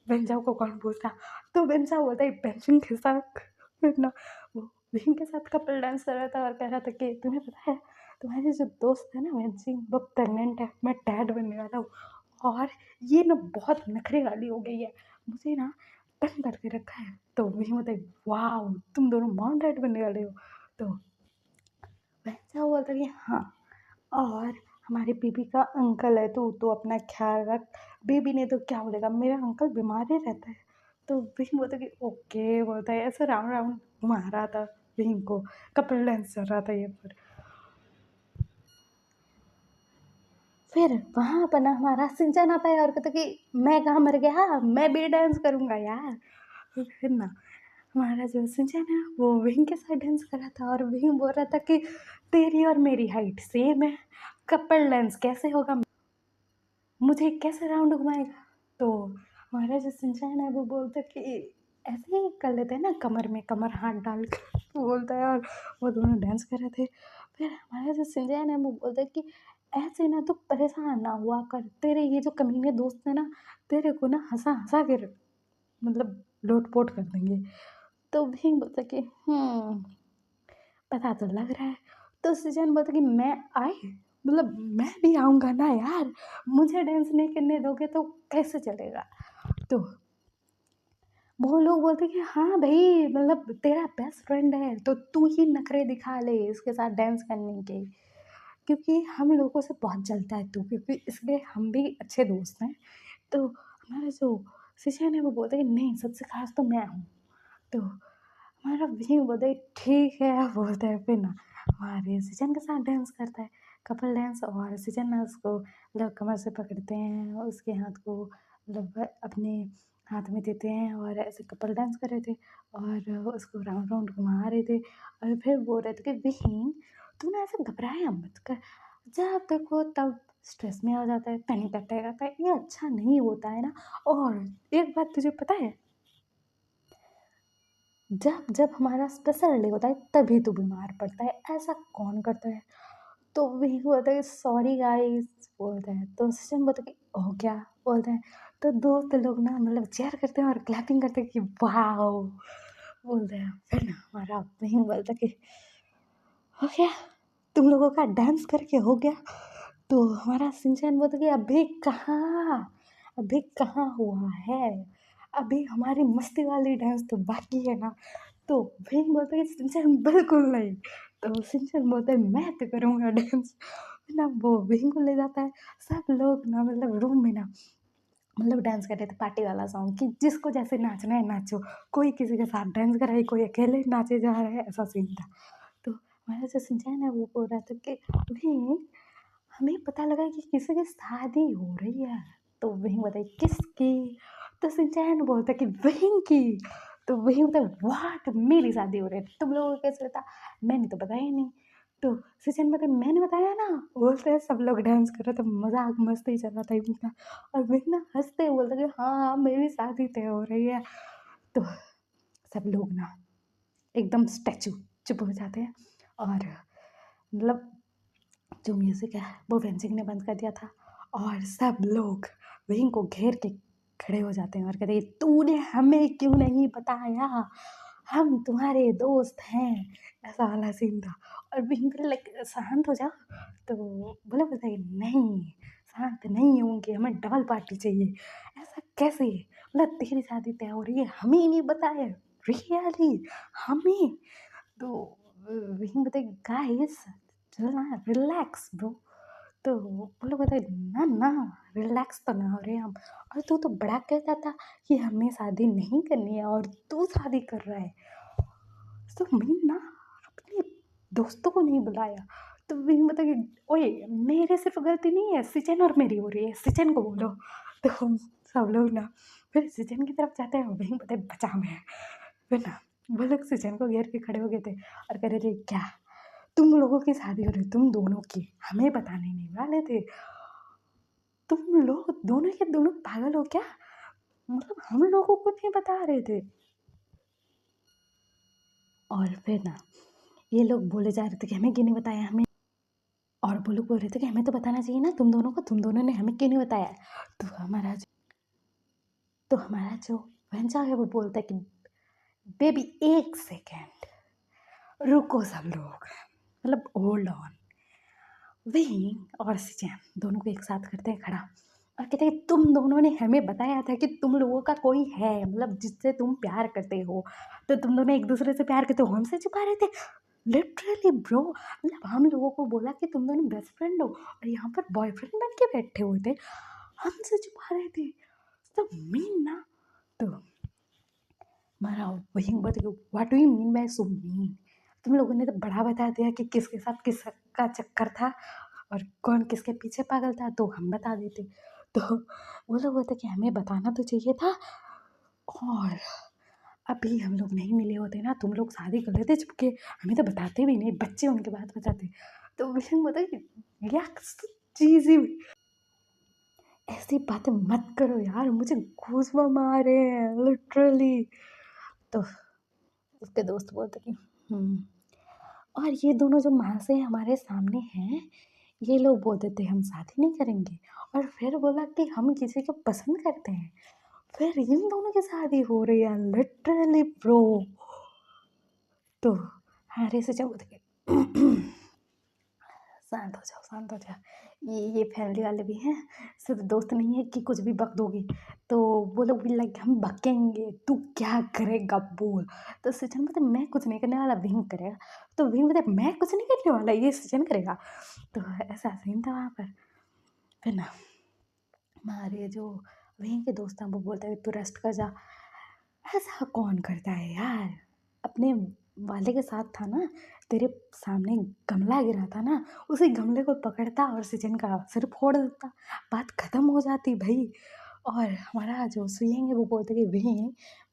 [SPEAKER 2] बेंजाओ को कौन पूछता। तो बेंजा बोलता है बेंचिंग के साथ। फिर ना वो बेंचिंग के साथ कपल डांस कर रहा था और कह रहा था कि तुम्हें पता है तुम्हारी जो दोस्त है ना बेंचिंग वो प्रेग्नेंट है, मैं डैड बनने वाला हूँ और ये ना बहुत नखरे वाली हो गई है, मुझे ना तंग करके रखा है। तो वही बताई वाह तुम दोनों मॉम डैड बनने वाले हो। तो वैसा हुआ था कि हाँ, और हमारे बेबी का अंकल है तो अपना ख्याल रख, बेबी ने तो क्या बोलेगा मेरा अंकल बीमार ही रहता है। तो विंग बोलता कि ओके बोलता है ऐसा राउंड राउंड घुमा रहा था विंग को, कपल डांस चल रहा था ये पर। फिर वहाँ पर ना हमारा सिंचन आता है और कहता कि मैं कहाँ मर गया, मैं भी डांस करूँगा यार। फिर ना हमारा जो सिंचन है वो विंग के साथ डांस कर रहा था और विंग बोल रहा था कि तेरी और मेरी हाइट सेम है, कपल डांस कैसे होगा, मुझे कैसे राउंड घुमाएगा। तो हमारा जो सिंचन है वो बोलता कि ऐसे ही कर लेते हैं ना, कमर में कमर हाथ डाल कर बोलता है और वो दोनों डांस कर रहे थे। फिर हमारा जो सिंचन है वो बोलता है कि ऐसे ना तो परेशान ना हुआ कर, तेरे ये जो कमीने दोस्त है ना तेरे को ना हंसा हंसा के मतलब लोट पोट कर देंगे। तो भी बोलता कि पता तो लग रहा है। तो सृजन बोलता कि मैं आए, मतलब मैं भी आऊँगा ना यार, मुझे डांस नहीं करने दोगे तो कैसे चलेगा। तो वो लोग बोलते कि हाँ भाई मतलब तेरा बेस्ट फ्रेंड है तो तू ही नखरे दिखा ले इसके साथ डांस करने के, क्योंकि हम लोगों से बहुत जलता है तू, क्योंकि इसलिए हम भी अच्छे दोस्त हैं। तो हमारा जो सृजन है वो बोलता है कि नहीं सबसे खास तो मैं हूँ। तो हमारा विजय बोलता है ठीक है बोलता है। फिर ना हमारे सृजन के साथ डांस करता है, कपल डांस। और सृजन ना उसको मतलब कमर से पकड़ते हैं और उसके हाथ को मतलब अपने हाथ में देते हैं और ऐसे कपल डांस कर रहे थे और उसको राउंड राउंड घुमा रहे थे। और फिर बोल रहे थे कि विहीन तू ना ऐसे घबराया मत कर, जब देखो तब स्ट्रेस में आ जाता है, पैनिक अटैक आता है, ये अच्छा नहीं होता है ना। और एक बात तुझे पता है, जब जब हमारा स्पेशल डे होता है तभी तो बीमार पड़ता है, ऐसा कौन करता है।
[SPEAKER 1] तो वही बोलता है सॉरी गाइस बोलता है, तो सचिन बोलता है कि हो गया बोलते हैं। तो दोस्त लोग ना मतलब चेयर करते हैं और क्लैपिंग करते हैं कि वाह बोलते हैं। फिर ना हमारा वही बोलता है कि हो गया, तुम लोगों का डांस करके हो गया। तो हमारा सिंचन बोलता कि अभी कहाँ हुआ है, अभी हमारी मस्ती वाली डांस तो बाकी है ना। तो भीम बोलता है कि सिंचन बिल्कुल नहीं। तो सिंचन बोलता है मैं तो करूँगा डांस ना। वो भीम को ले जाता है, सब लोग ना मतलब रूम में ना मतलब डांस कर रहे थे पार्टी वाला सॉन्ग कि जिसको जैसे नाचना है नाचो। कोई किसी के साथ डांस कर रहा है, कोई अकेले नाचे जा रहा है, ऐसा सीन था। तो हमारा जो सिंचन है वो बोल रहा था कि भीम हमें पता लगा कि किसी की शादी हो रही है। तो वही बताइए किसकी। तो सिंचैन बोलता कि वही की। तो वही बोलता वाट मेरी शादी हो रही है, तुम लोगों को कैसे पता, मैंने तो बताया ही नहीं। तो सिंचैन बोलता मैंने बताया ना। बोलते हैं सब लोग डांस कर रहे थे, मजाक मस्ती चल रहा था इनका। और वही ना हंसते बोलते कि हाँ मेरी शादी तय हो रही है। तो सब लोग ना एकदम स्टैचू चुप हो जाते हैं। और मतलब जो म्यूज़िक है वो वेंसिंग ने बंद कर दिया था। और सब लोग विंग को घेर के खड़े हो जाते हैं और कहते हैं तूने हमें क्यों नहीं बताया, हम तुम्हारे दोस्त हैं, ऐसा वाला सीन था। और विंग लाइक शांत हो जाओ। तो बोले बताइए नहीं शांत नहीं होंगे, हमें डबल पार्टी चाहिए। ऐसा कैसे, मतलब तेरी शादी तय हो रही है हमें ही नहीं बताया, रियली हमें। तो विंग बताए गाइस चल ना रिलैक्स ब्रो। तो वो लोग बताए ना ना रिलैक्स तो ना हो रहे हम। और तू तो बड़ा कहता था कि हमें शादी नहीं करनी है और तू शादी कर रहा है। तो मैं ना अपने दोस्तों को नहीं बुलाया। तो विंग बता कि ओए मेरे सिर्फ गलती नहीं है, सिचन और मेरी हो रही है, सिचन को बोलो। तो हम सब लोग ना फिर सिचन की तरफ जाते हैं, विंग बता बचा में है। फिर ना वो लोग सिचन को घेर के खड़े हो गए थे और कह रहे थे क्या तुम लोगों की शादी हो रही, तुम दोनों की, हमें बताने नहीं वाले थे, तुम लोग दोनों के दोनों पागल हो क्या, मतलब हम लोगों को नहीं बता रहे थे। और फिर ना ये लोग बोले जा रहे थे कि हमें क्यों नहीं बताया हमें। और वो लोग बोल रहे थे कि हमें तो बताना चाहिए ना तुम दोनों को, तुम दोनों ने हमें क्यों नहीं बताया। तो हमारा जो भंजा है वो बोलता है कि बेबी एक सेकेंड रुको सब लोग, मतलब होल्ड ऑन। वही और सिचैन दोनों को एक साथ करते हैं खड़ा और कहते हैं तुम दोनों ने हमें बताया था कि तुम लोगों का कोई है, मतलब जिससे तुम प्यार करते हो, तो तुम दोनों एक दूसरे से प्यार करते हो, हमसे छुपा रहे थे। लिटरली ब्रो, मतलब हम लोगों को बोला कि तुम दोनों बेस्ट फ्रेंड हो और यहाँ पर बॉयफ्रेंड बन के बैठे हुए थे, हमसे छुपा रहे थे। तो मीन ना। तो हमारा वही बता what do you mean by so mean, तुम लोगों ने तो बड़ा बता दिया कि किसके साथ किसका चक्कर था और कौन किसके पीछे पागल था, तो हम बता देते। तो वो लोग बोलते कि हमें बताना तो चाहिए था, और अभी हम लोग नहीं मिले होते ना तुम लोग शादी कर लेते चुपके, हमें तो बताते भी नहीं, बच्चे उनके बात बताते। तो विलन बोलता कि यार चीज़ ही ऐसी बातें मत करो यार, मुझे गूज़बम्प आ रहे हैं लिटरली। तो उसके दोस्त बोलते कि और ये दोनों जो माँ से हमारे सामने हैं, ये लोग बोलते थे हम शादी नहीं करेंगे, और फिर बोला कि हम किसी को पसंद करते हैं, फिर इन दोनों की शादी हो रही है लिटरली ब्रो। तो हमारे से जब शांत हो जाओ शांत हो जाओ, ये फैमिली वाले भी हैं, सिर्फ दोस्त नहीं है कि कुछ भी बक दोगे। तो वो लोग भी लाइक हम बकेंगे, तू क्या करेगा बोल। तो सचिन बोलते मैं कुछ नहीं करने वाला, विंग करेगा। तो विंग बोलते मैं कुछ नहीं करने वाला, ये सचिन करेगा। तो ऐसा सीन था वहाँ पर। फिर ना हमारे जो विंग के दोस्त हैं वो बोलते हैं तू रेस्ट कर जा। ऐसा कौन करता है यार, अपने वाले के साथ था ना, तेरे सामने गमला गिरा था ना, उसी गमले को पकड़ता और सचिन का सिर फोड़ देता, बात खत्म हो जाती भाई। और हमारा जो सुयेंग है वो बोलते कि भाई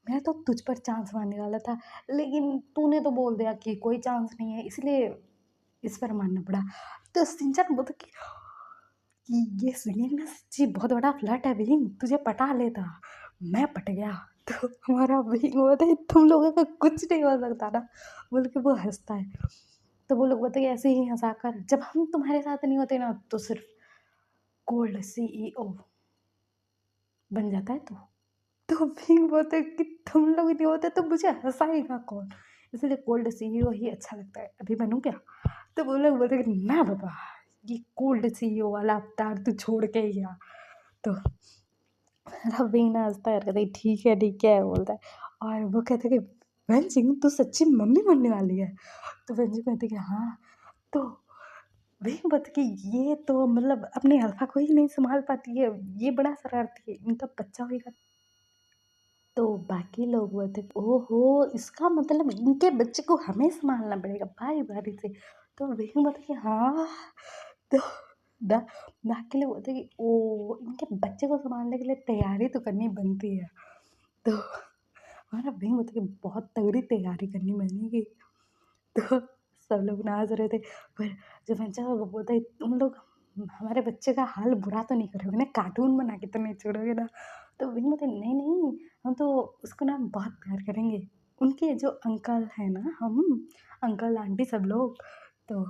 [SPEAKER 1] मैं तो तुझ पर चांस मारने वाला था, लेकिन तूने तो बोल दिया कि कोई चांस नहीं है, इसलिए इस पर मानना पड़ा। तो सिंचन बोलता कि ये सुयेंग ना सच्ची बहुत बड़ा फ्लर्ट है विंग, तुझे पटा लेता, मैं पट गया। तो हमारा विंग बोलता है तुम लोगों का कुछ नहीं हो सकता ना, बोल के वो हंसता है। तो वो लोग बोलते हैं ऐसे ही हँसाकर, जब हम तुम्हारे साथ नहीं होते ना तो सिर्फ कोल्ड सीईओ बन जाता है तो फिर बोलते हैं कि तुम लोग नहीं होते तो मुझे हँसाएगा कौन? इसलिए कोल्ड सीईओ ही अच्छा लगता है, अभी बनूँ क्या? तो वो लोग बोलते हैं कि ना बाबा, ये कोल्ड सीईओ वाला अवतार तू छोड़ के ही आ। तो रवीना हँसता है और कहता है ठीक है बोलता है। और वो कहते हैं कि बहन सिंह तू सच्ची मम्मी बनने वाली है? तो बहन सिंह कहती है कि हाँ। तो वही बात कि ये तो मतलब अपने अल्फा को ही नहीं संभाल पाती है, ये बड़ा शरारती है, इनका बच्चा होएगा। तो बाकी लोग बोलते ओहो, इसका मतलब इनके बच्चे को हमें संभालना पड़ेगा बारी बारी से। तो वही बोलते कि हाँ। तो बा, बाकी लोग बोलते कि ओ, इनके बच्चे को संभालने के लिए तैयारी तो करनी बनती है। तो हमारा वही बोलते कि बहुत तगड़ी तैयारी करनी बनेगी। तो सब लोग नाच रहे थे। पर जब बच्चा वो बोलता है तुम लोग हमारे बच्चे का हाल बुरा तो नहीं करोगे ना, कार्टून बना के तो नहीं छोड़ोगे ना? तो वही बोलते नहीं नहीं, हम तो उसको ना बहुत प्यार करेंगे। उनके जो अंकल हैं ना, हम अंकल आंटी सब लोग। तो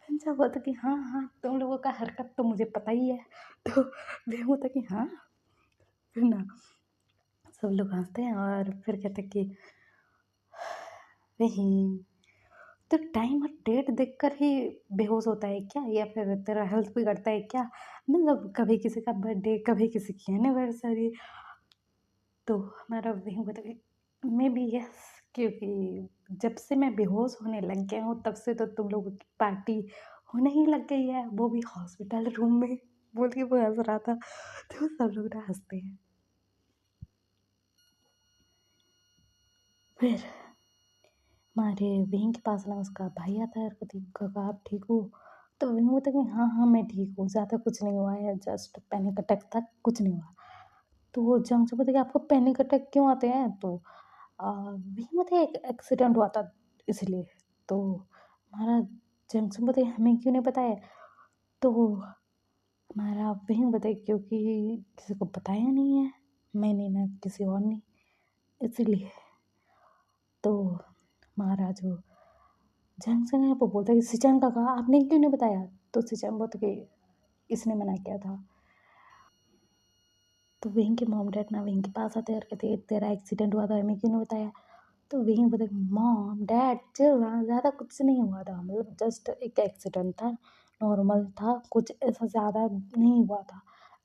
[SPEAKER 1] बच्चा बोलता कि हाँ हाँ, तुम लोगों का हरकत तो मुझे पता ही है। तो वही बोलता कि हाँ। फिर ना सब लोग हंसते हैं और फिर कहते कि नहीं, तो टाइम और डेट देखकर ही बेहोश होता है क्या, या फिर तेरा हेल्थ बिगड़ता है क्या? मतलब कभी किसी का बर्थडे, कभी किसी की एनिवर्सरी। तो हमारा वही बता मे बी यस, क्योंकि जब से मैं बेहोश होने लग गया हूँ तब से तो तुम लोगों की पार्टी होने ही लग गई है, वो भी हॉस्पिटल रूम में। बोल के वो हंस रहा था। तो सब लोग ना हंसते हैं। फिर हमारे वहीं के पास ना उसका भाई आता है और कहती काका आप ठीक हो? तो वहीं बोलता है कि हाँ हाँ मैं ठीक हूँ, ज़्यादा कुछ नहीं हुआ है, जस्ट पैनिक अटैक था, कुछ नहीं हुआ। तो वो जंग से बोलता है कि आपको पैनिक अटैक क्यों आते हैं? तो वहीं बोलते एक एक्सीडेंट हुआ था इसलिए। तो हमारा जंग से बोलते हमें क्यों नहीं बताया? तो हमारा वहीं बताया क्योंकि किसी को बताया नहीं है, मैंने ना किसी और ने, इसीलिए। तो हमारा जो जंक्शन है वो बोलता है कि सिंचन का कहा आपने क्यों नहीं बताया? तो सिंचन बोलता कि इसने मना किया था। तो वहीं के मॉम डैड ना वहीं के पास आते हैं और कहते हैं तेरा एक्सीडेंट हुआ था हमें क्यों नहीं बताया? तो वहीं बोलते मॉम डैड चिल, ज़्यादा कुछ नहीं हुआ था, मतलब जस्ट एक एक्सीडेंट था, नॉर्मल था, कुछ ऐसा ज़्यादा नहीं हुआ था।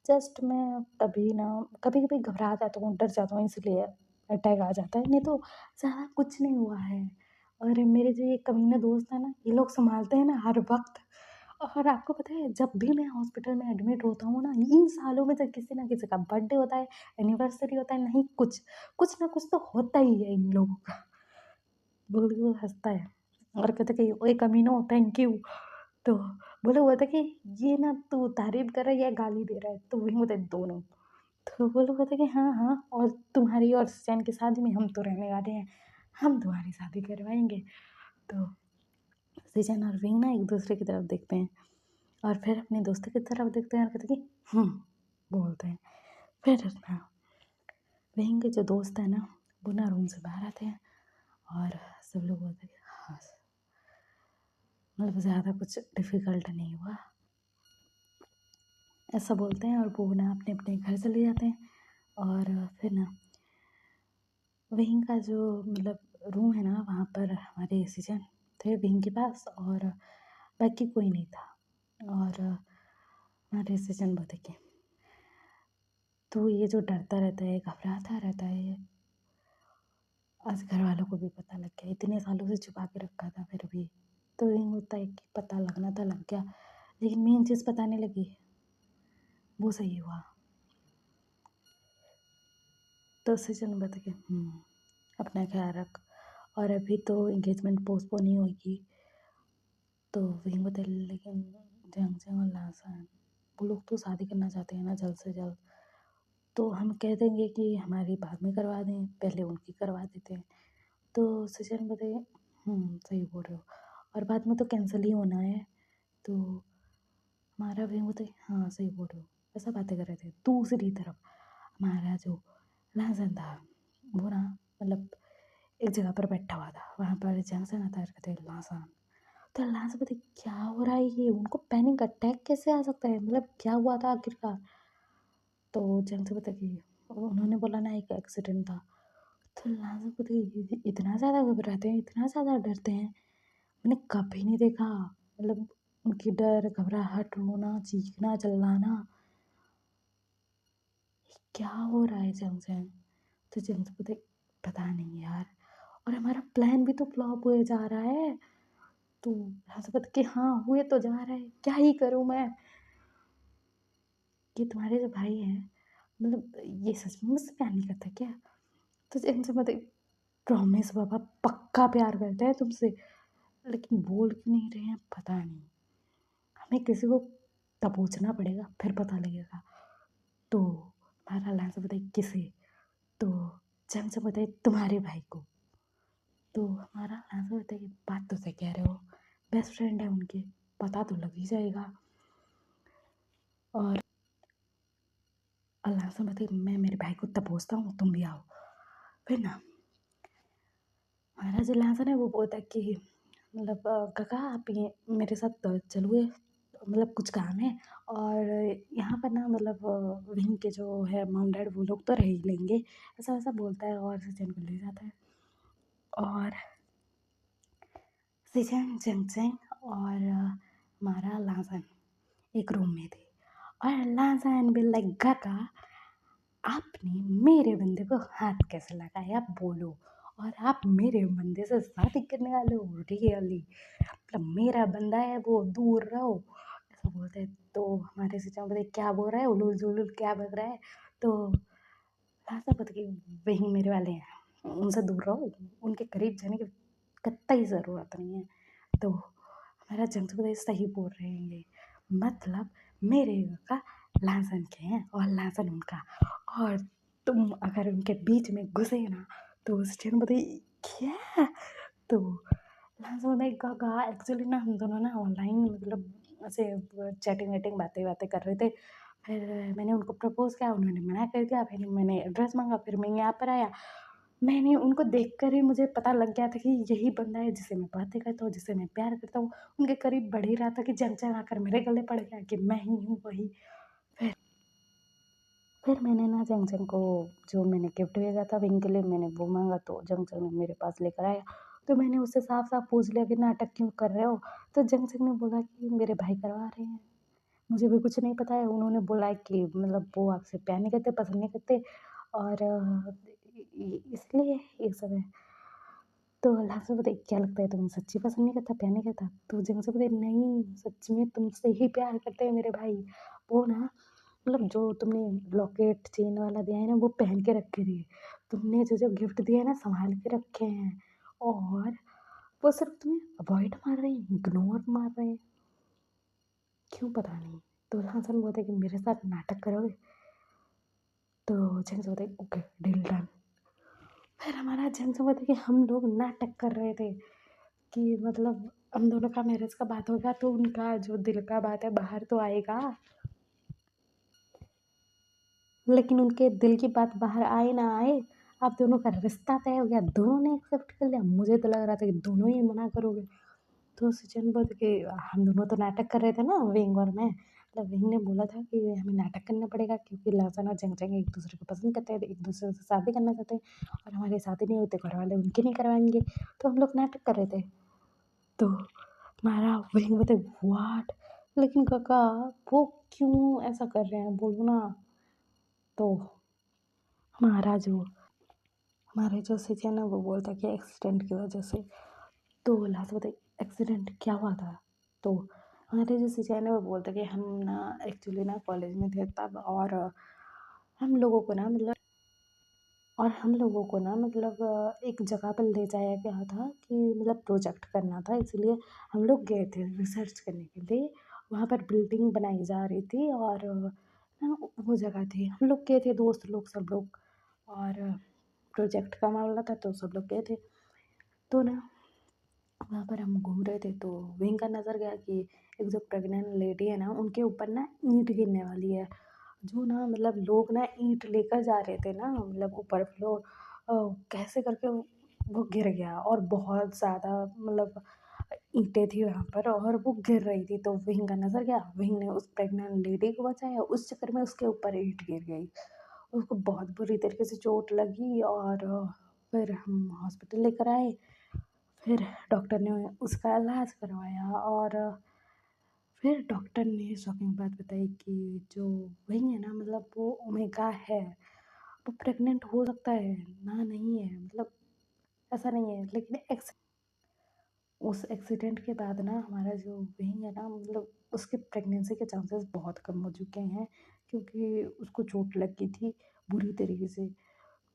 [SPEAKER 1] जस्ट मैं कभी ना कभी कभी घबरा जाता हूँ, डर जाता हूँ, इसलिए अटैक आ जाता है, नहीं तो ज़्यादा कुछ नहीं हुआ है। और मेरे जो ये कमीने दोस्त हैं ना, ये लोग संभालते हैं ना हर वक्त। और आपको पता है जब भी मैं हॉस्पिटल में एडमिट होता हूँ ना, इन सालों में तो किसी ना किसी का बर्थडे होता है, एनिवर्सरी होता है, नहीं कुछ ना कुछ तो होता ही है इन लोगों का। बोल के वो हंसता है और कहता है कि ओए कमीनो थैंक यू। तो बोले हुआ था कि ये ना तू तारीफ कर रहा है या गाली दे रहा है? तो वही होता है दोनों। तो वो लोग कहते हैं कि हाँ हाँ, और तुम्हारी और सैन की शादी में हम तो रहने वाले हैं, हम तुम्हारी शादी करवाएंगे। तो सचिन और विंग ना एक दूसरे की तरफ देखते हैं और फिर अपने दोस्तों की तरफ देखते हैं और कहते हैं कि बोलते हैं। फिर ना विंग के जो दोस्त है ना, वो ना रूम से बाहर आते हैं और सब लोग बोलते हैं कि हाँ, मतलब ज़्यादा कुछ डिफ़िकल्ट नहीं हुआ, ऐसा बोलते हैं। और वो ना अपने अपने घर चले जाते हैं। और फिर ना विंग का जो मतलब रूम है ना, वहाँ पर हमारे सीजन थे विंग के पास और बाकी कोई नहीं था। और हमारे सीजन बोलते कि तो ये जो डरता रहता है, घबराता रहता है, आज घर वालों को भी पता लग गया, इतने सालों से छुपा के रखा था फिर भी। तो यही होता है कि पता लगना था लग गया, लेकिन मेन चीज़ पता नहीं लगी, वो सही हुआ। तो सीजन बता के अपना ख्याल रख, और अभी तो इंगेजमेंट पोस्टपोन ही होगी। तो वही बता, लेकिन जंग जंग और लासान वो लोग तो शादी करना चाहते हैं ना जल्द से जल्द। तो हम कह देंगे कि हमारी बाद में करवा दें, पहले उनकी करवा देते हैं। तो सचिन बताइए सही बोल रहे हो, और बाद में तो कैंसिल ही होना है। तो हमारा भी बताइए हाँ सही बोल रहे हो, ऐसा बातें कर रहे थे। दूसरी तरफ हमारा जो लाजन था, वो ना मतलब एक जगह पर बैठा हुआ था, वहाँ पर जंक्शन आता है कहते लासान। तो अल्लाह से पता है क्या हो रहा है ये? उनको पैनिक अटैक कैसे आ सकता है? मतलब क्या हुआ था आखिरकार? तो जल्द से पता कि उन्होंने बोला ना एक एक्सीडेंट था। तो अल्लाह से पता है इतना ज़्यादा घबराते हैं, इतना ज़्यादा डरते हैं, मैंने कभी नहीं देखा। मतलब उनकी डर, घबराहट, रोना, चीखना, चिल्लाना, क्या हो रहा है जंग-जंग? तो जंग से पता नहीं यार। और हमारा प्लान भी तो फ्लॉप हुए जा रहा है। तो हसबत कि हाँ, हुए तो जा रहा है, क्या ही करूँ मैं? कि तुम्हारे जो भाई हैं, मतलब ये सच में मुझसे प्यार नहीं करता क्या? तो इनसे मतलब प्रॉमिस बाबा पक्का प्यार करते हैं तुमसे, लेकिन बोल क्यों नहीं रहे हैं पता नहीं। हमें किसी को दबोचना पड़ेगा, फिर पता लगेगा। तो हमारा लाइन से बताइए किसे? तो जंग से बताइए तुम्हारे भाई को। तो हमारा लाइन से बताइए बात तो सही कह रहे हो, बेस्ट फ्रेंड है उनके, पता तो लग ही जाएगा। और अल्लाह से बताइए मैं मेरे भाई को दबोचता हूँ, तुम भी आओ। फिर ना हमारा जो लहसन है वो बोलता है कि मतलब काका आप ये मेरे साथ चलोगे, मतलब कुछ काम है। और यहाँ पर ना मतलब विंग के जो है मॉम डैड वो लोग तो रह ही लेंगे, ऐसा वैसा बोलता है और सचिन को ले जाता है। और सचिन चंचन और हमारा लाजन एक रूम में थे। और लाजन भी लाइक काका आपने मेरे बंदे को हाथ कैसे लगाया बोलो, और आप मेरे बंदे से शादी करने वाले हो, रियली मतलब मेरा बंदा है वो, दूर रहो, ऐसा बोलते हैं। तो हमारे से बोलते क्या बोल रहा है, उलूल जुलूल क्या बक रहा है? तो लासा पता कि वही मेरे वाले हैं, उनसे दूर रहो, उनके करीब जाने की कतई ज़रूरत नहीं है। तो हमारा जंग पता सही बोल रहे हैं ये, मतलब मेरे का लासन के हैं और लासन उनका, और तुम अगर उनके बीच में घुसे ना तो उस टाइम बताइए क्या? तो लास्ट में कहा एक्चुअली ना हम दोनों ना ऑनलाइन मतलब ऐसे चैटिंग वैटिंग बातें बातें कर रहे थे। फिर मैंने उनको प्रपोज़ किया, उन्होंने मना कर दिया। फिर मैंने एड्रेस मांगा, फिर मैं यहाँ पर आया। मैंने उनको देख कर ही मुझे पता लग गया था कि यही बंदा है जिससे मैं बातें करता हूँ, जिससे मैं प्यार करता हूँ। उनके करीब बढ़ ही रहा था कि जंग आकर मेरे गले पड़ गया कि मैं ही हूँ वही। फिर फिर मैंने ना जंग को जो मैंने गिफ्ट भेजा था विंग के लिए मैंने वो माँगा, तो जंग ने मेरे पास लेकर आया। तो मैंने उससे साफ-साफ पूछ लिया कि नाटक क्यों कर रहे हो? तो जंग ने बोला कि मेरे भाई करवा रहे हैं। मुझे भी कुछ नहीं पता है। उन्होंने बोला कि मतलब वो आपसे प्यार नहीं करते, पसंद नहीं करते, और इसलिए ये सब है। तो अल्लाह से बताइए क्या लगता है तुम्हें, सच्ची पसंद नहीं करता, प्यार नहीं करता? तो जंग से बताइए नहीं, सच में तुमसे ही प्यार करते हैं मेरे भाई। वो ना मतलब जो तुमने लॉकेट चेन वाला दिया है ना वो पहन के रखे रहिए। तुमने जो जो गिफ्ट दिया है ना संभाल के रखे हैं। और वो सिर्फ तुम्हें अवॉइड मार रहे हैं, इग्नोर मार रहे हैं, क्यों पता नहीं। तो हसन बोलते कि मेरे साथ नाटक करोगे? तो जेम्स बोलते ओके डील डन। फिर हमारा जेम्स बोलते कि हम लोग नाटक कर रहे थे कि मतलब हम दोनों का मैरिज का बात होगा तो उनका जो दिल का बात है बाहर तो आएगा, लेकिन उनके दिल की बात बाहर आए ना आए, आप दोनों का रिश्ता तय हो गया, दोनों ने एक्सेप्ट कर लिया। मुझे तो लग रहा था कि दोनों ही मना करोगे। तो सचिन बोलते कि हम दोनों तो नाटक कर रहे थे ना विंग और मैं, मतलब विंग ने बोला था कि हमें नाटक करना पड़ेगा क्योंकि लहसन और जंग एक दूसरे को पसंद करते हैं, एक दूसरे से शादी करना चाहते हैं, और हमारी शादी नहीं होती घर वाले उनकी नहीं करवाएंगे, तो हम लोग नाटक कर रहे थे। तो हमारा विंग बोलते व्हाट, लेकिन काका वो क्यों ऐसा कर रहे हैं बोलो ना। तो हमारा जो हमारे जो सिचन है वो बोलता है कि एक्सीडेंट की वजह से। तो लास्ट बताइए एक्सीडेंट क्या हुआ था? तो हमारे जो सिचन है वो बोलता है कि हम ना एक्चुअली ना कॉलेज में थे तब, और हम लोगों को ना मतलब एक जगह पर ले जाया गया था कि मतलब प्रोजेक्ट करना था, इसलिए हम लोग गए थे रिसर्च करने के लिए। वहाँ पर बिल्डिंग बनाई जा रही थी, और ना वो जगह थी, हम लोग गए थे दोस्त लोग सब लोग, और प्रोजेक्ट का मामला था तो सब लोग गए थे। तो ना वहाँ पर हम घूम रहे थे तो विंग का नज़र गया कि एक जो प्रेग्नेंट लेडी है ना उनके ऊपर ना ईंट गिरने वाली है। जो ना मतलब लोग ना ईंट लेकर जा रहे थे ना मतलब ऊपर फ्लोर, कैसे करके वो गिर गया, और बहुत ज़्यादा मतलब ईंटें थी वहाँ पर और वो गिर रही थी, तो विंग का नज़र गया, विंग ने उस प्रेग्नेंट लेडी को बचाया, उस चक्कर में उसके ऊपर ईंट गिर गई। उसको बहुत बुरी तरीके से चोट लगी और फिर हम हॉस्पिटल लेकर आए। फिर डॉक्टर ने उसका इलाज करवाया और फिर डॉक्टर ने शॉकिंग बात बताई कि जो विंग है ना, मतलब वो ओमेगा है, वो प्रेग्नेंट हो सकता है ना, नहीं है, मतलब ऐसा नहीं है, लेकिन उस एक्सीडेंट के बाद ना हमारा जो विंग है ना, मतलब उसके प्रेगनेंसी के चांसेस बहुत कम हो चुके हैं, क्योंकि उसको चोट लगी थी बुरी तरीके से।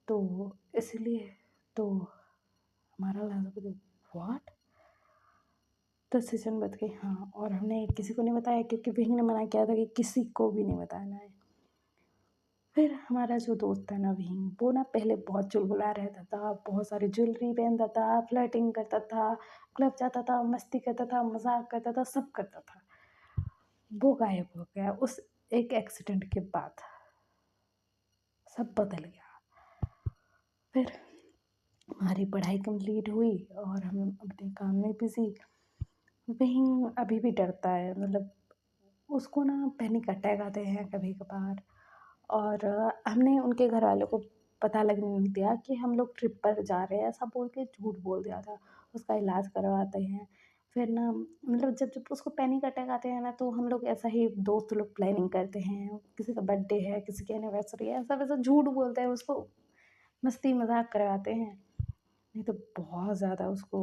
[SPEAKER 1] तो इसलिए तो हमारा लास्ट व्हाट डिसीजन बच गई। हाँ, और हमने किसी को नहीं बताया क्योंकि विंग ने मना किया था कि किसी को भी नहीं बताना है। फिर हमारा जो दोस्त था ना विंग, वो ना पहले बहुत चुलबुला रहता था, बहुत सारी ज्वेलरी पहनता था, फ्लर्टिंग करता था, क्लब जाता था, मस्ती करता था, मजाक करता था, सब करता था। वो गायब हो गया उस एक एक्सीडेंट के बाद, सब बदल गया। फिर हमारी पढ़ाई कंप्लीट हुई और हम अपने काम में बिजी। विंग अभी भी डरता है, मतलब उसको ना पैनिक अटैक आते हैं कभी कभार। और हमने उनके घर वालों को पता लगने नहीं दिया कि हम लोग ट्रिप पर जा रहे हैं, ऐसा बोल के झूठ बोल दिया था। उसका इलाज करवाते हैं। फिर ना मतलब जब जब उसको पैनिक अटैक आते हैं ना, तो हम लोग ऐसा ही दोस्त लोग प्लानिंग करते हैं, किसी का बर्थडे है, किसी की एनिवर्सरी है, ऐसा वैसा झूठ बोलते हैं, उसको मस्ती मजाक करवाते हैं। नहीं तो बहुत ज़्यादा उसको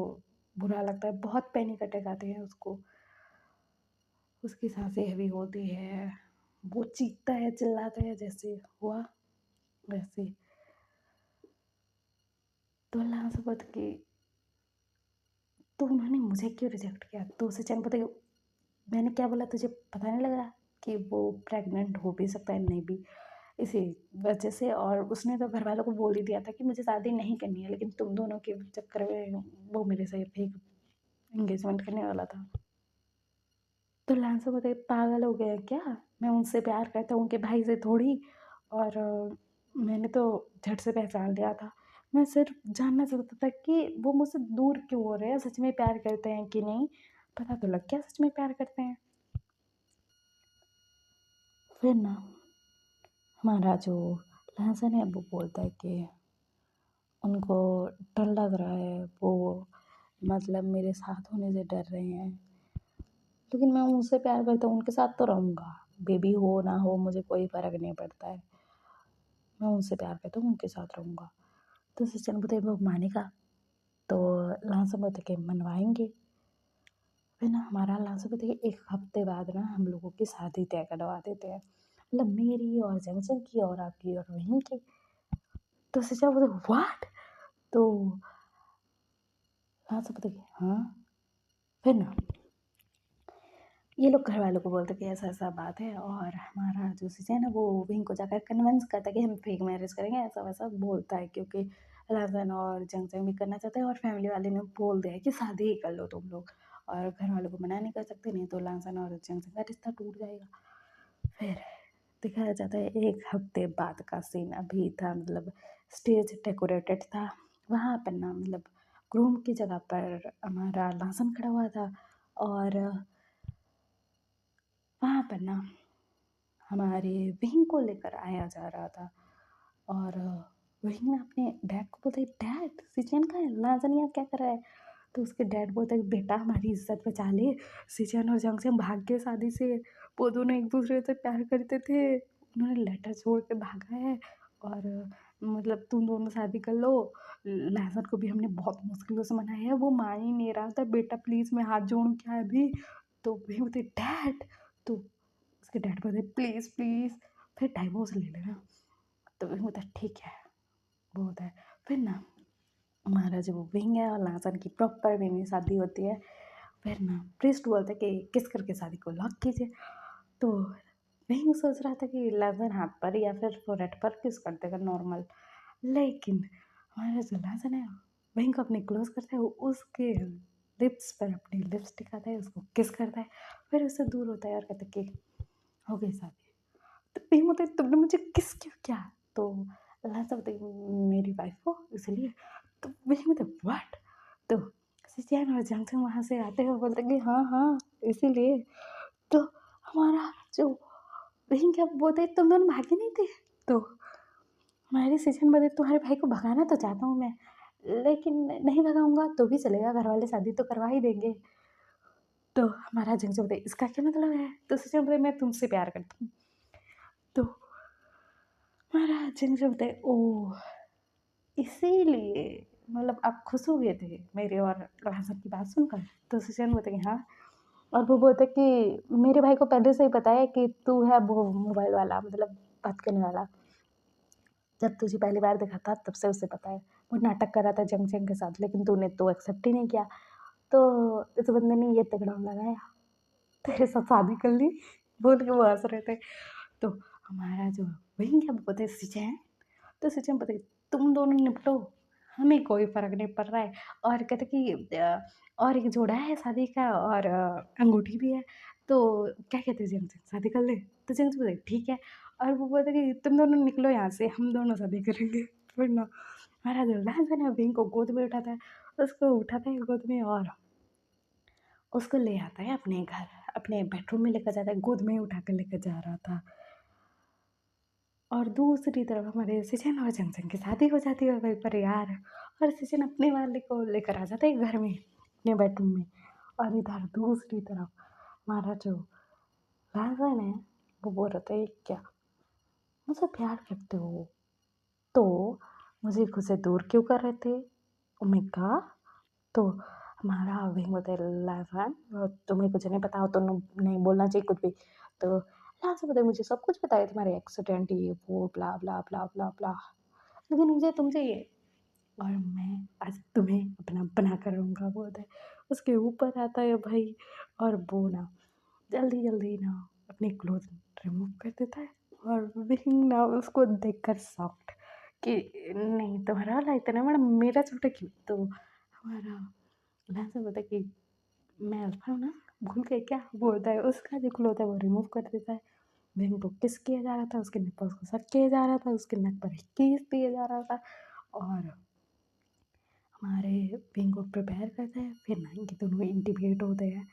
[SPEAKER 1] बुरा लगता है, बहुत पैनिक अटैक आते हैं उसको। उसकी सांसें हेवी होती है, वो चीखता है, चिल्लाता है, जैसे हुआ वैसे। तो अल्लाह से बत की, तो उन्होंने मुझे क्यों रिजेक्ट किया? तो उसे चैन पता है मैंने क्या बोला, तुझे पता नहीं लग रहा कि वो प्रेग्नेंट हो भी सकता है, नहीं भी, इसी वजह से। और उसने तो घर वालों को बोल ही दिया था कि मुझे शादी नहीं करनी है, लेकिन तुम दोनों के चक्कर में वो मेरे से फेक एंगेजमेंट करने वाला था। तो लांसा बताइए पागल हो गया क्या? मैं उनसे प्यार करता हूँ, उनके भाई से थोड़ी। और मैंने तो झट से पहचान लिया था। मैं सिर्फ जानना चाहता था कि वो मुझसे दूर क्यों हो रहे हैं, सच में प्यार करते हैं कि नहीं। पता तो लग गया सच में प्यार करते हैं। फिर ना हमारा जो लहसन है वो बोलता है कि उनको डर लग रहा है, वो मतलब मेरे साथ होने से डर रहे हैं, लेकिन मैं उनसे प्यार करता हूँ, उनके साथ तो रहूँगा, बेबी हो ना हो मुझे कोई फ़र्क नहीं पड़ता है, मैं उनसे प्यार करता हूँ, उनके साथ रहूँगा। तो सचिन बोलते वो मानेगा, तो लांसा बोलते कि मनवाएंगे। फिर ना हमारा लांसा बोलते कि एक हफ्ते बाद ना हम लोगों की शादी तय करवा देते हैं, मतलब मेरी और जंक्शन की और आपकी और वहीं की। तो सचिन बोलते व्हाट? तो लांसा बोलते हाँ। फिर ना ये लोग घर वालों को बोलते कि ऐसा ऐसा बात है, और हमारा जो सिजन है वो विंग को जाकर कन्विंस करता है कि हम फेक मैरिज करेंगे, ऐसा वैसा बोलता है, क्योंकि लसन और जंगजंग भी करना चाहते हैं, और फैमिली वाले ने बोल दिया है कि शादी ही कर लो तुम लोग, और घर वालों को मना नहीं कर सकते, नहीं तो लसन और जंगजंग का रिश्ता टूट जाएगा। फिर दिखाया जाता है एक हफ्ते बाद का सीन अभी था, मतलब स्टेज डेकोरेटेड था, वहाँ पर ना मतलब ग्रूम की जगह पर हमारा लहसन खड़ा हुआ था, और वहाँ पर ना हमारे विंग को लेकर आया जा रहा था। और विंग ने अपने डैड को बोलता है डैड सिचन का है, लाजन यहाँ क्या कर रहा है? तो उसके डैड बोलता है बेटा हमारी इज्जत बचा ले, सिचन और जंग से भाग गए शादी से, वो दोनों एक दूसरे से प्यार करते थे, उन्होंने लेटर छोड़ के भागा है, और मतलब तुम दोनों शादी कर लो। लहसुन को भी हमने बहुत मुश्किलों से मनाया है, वो मान ही नहीं रहा था, बेटा प्लीज़ मैं हाथ जोड़ूं क्या अभी? तो वही बोलते डैड, तो उसके डैड बोलते प्लीज़ प्लीज़ फिर डाइवोर्स ले लेना। तो वही बोलता ठीक है, वो होता है। फिर ना हमारा जो विंग है और लासन की प्रॉपर वे में शादी होती है। फिर ना प्रिस्ट बोलते हैं कि किस करके शादी को लॉक कीजिए। तो विंग सोच रहा था कि लासन हाथ पर या फिर फोrehead पर किस कर देगा नॉर्मल, लेकिन हमारा जो लासन है विंग को अपने क्लोज करता है, वो उसके लिप्स पर अपनी लिप्स टिकाता है, उसको किस करता है, फिर उससे दूर होता है और कहता है कि हो गई शादी। तो विंग बोलता है तुमने मुझे किस क्यों किया? तो लासन बोलता है मेरी वाइफ हो इसलिए। तो वही मतलब व्हाट? तो
[SPEAKER 2] सिचेन और जंगचंग वहाँ से आते हुए बोलते कि हाँ हाँ इसीलिए। तो हमारा जो बहन क्या बोलते तुम दोनों भागे नहीं थे। तो हमारे सिचेन बोलते तुम्हारे भाई को भगाना तो चाहता हूँ मैं, लेकिन नहीं भगाऊंगा तो भी चलेगा, घर वाले शादी तो करवा ही देंगे। तो हमारा जंगचंग बोलते इसका क्या मतलब है। तो सिचेन बोलते मैं तुमसे प्यार करता हूँ। तो हमारा जंगचंग बोलते ओह इसीलिए, मतलब आप खुश हो गए थे मेरे और राजन की बात सुनकर। तो सुचैन बोलते कि हाँ। और वो बोलते कि मेरे भाई को पहले से ही पता है कि तू है वो मोबाइल वाला, मतलब बात करने वाला। जब तुझे पहली बार देखा था तब से उसे पता है। वो नाटक कर रहा था जंग जंग के साथ, लेकिन तूने तो एक्सेप्ट ही नहीं किया। तो इस बंदे ने ये तगड़ा लगाया, तेरे साथ शादी कर ली बोल के वो हंस रहे थे। तो हमारा जो वही क्या बोलते सिचैन, तो सिचन पता है तुम दोनों निपटो, हमें कोई फर्क नहीं पड़ रहा है। और कहते कि और एक जोड़ा है शादी का और अंगूठी भी है, तो क्या कहते हैं जेम्स शादी कर ले। तो जेम्स बोले ठीक है। और वो बोलते कि तुम दोनों निकलो यहाँ से, हम दोनों शादी करेंगे। फिर ना हमारा जो डांस है ना विंग को गोद में उठाता है, उसको उठाता है गोद में और उसको ले आता है अपने घर, अपने बेडरूम में लेकर जाता है, गोद में उठा कर लेकर जा रहा था। और दूसरी तरफ हमारे सचिन और चंचन की शादी हो जाती है वहीं पर यार। और सचिन अपने वाले को लेकर आ जाता है घर में अपने बेडरूम में। और इधर दूसरी तरफ हमारा जो राजन है वो बोल रहा था क्या मुझसे प्यार करते हो तो मुझे खुद से दूर क्यों कर रहे थे। ओमेगा तो हमारा वही होता है लाजवान, और तुम्हें कुछ नहीं पता हो तो नहीं बोलना चाहिए कुछ भी। तो लास्ट में मुझे सब कुछ पता है, तुम्हारे एक्सीडेंट ये वो ब्ला ब्ला ब्ला ब्ला ब्ला, लेकिन मुझे तुमसे ये, और मैं आज तुम्हें अपना बना कर रहूँगा बोलता है। उसके ऊपर आता है भाई, और वो ना जल्दी जल्दी ना अपने क्लोथ रिमूव कर देता है। और विंग ना उसको देखकर शॉक्ड कि नहीं तुम्हारा वाला इतना बड़ा, मेरा छोटा क्यों। तो हमारा लांसर बोलता है कि मैं अल्फा हूँ ना, भूल गए क्या बोलता है। उसका जो क्लोथ है वो रिमूव कर देता है। विंग को किस किया जा रहा था, उसके निप्पल्स को सक किया जा रहा था, उसके नेक पर किस दिया जा रहा था। और हमारे विंग को प्रिपेयर करते हैं, फिर ना इनके दोनों इंटीमेट होते हैं।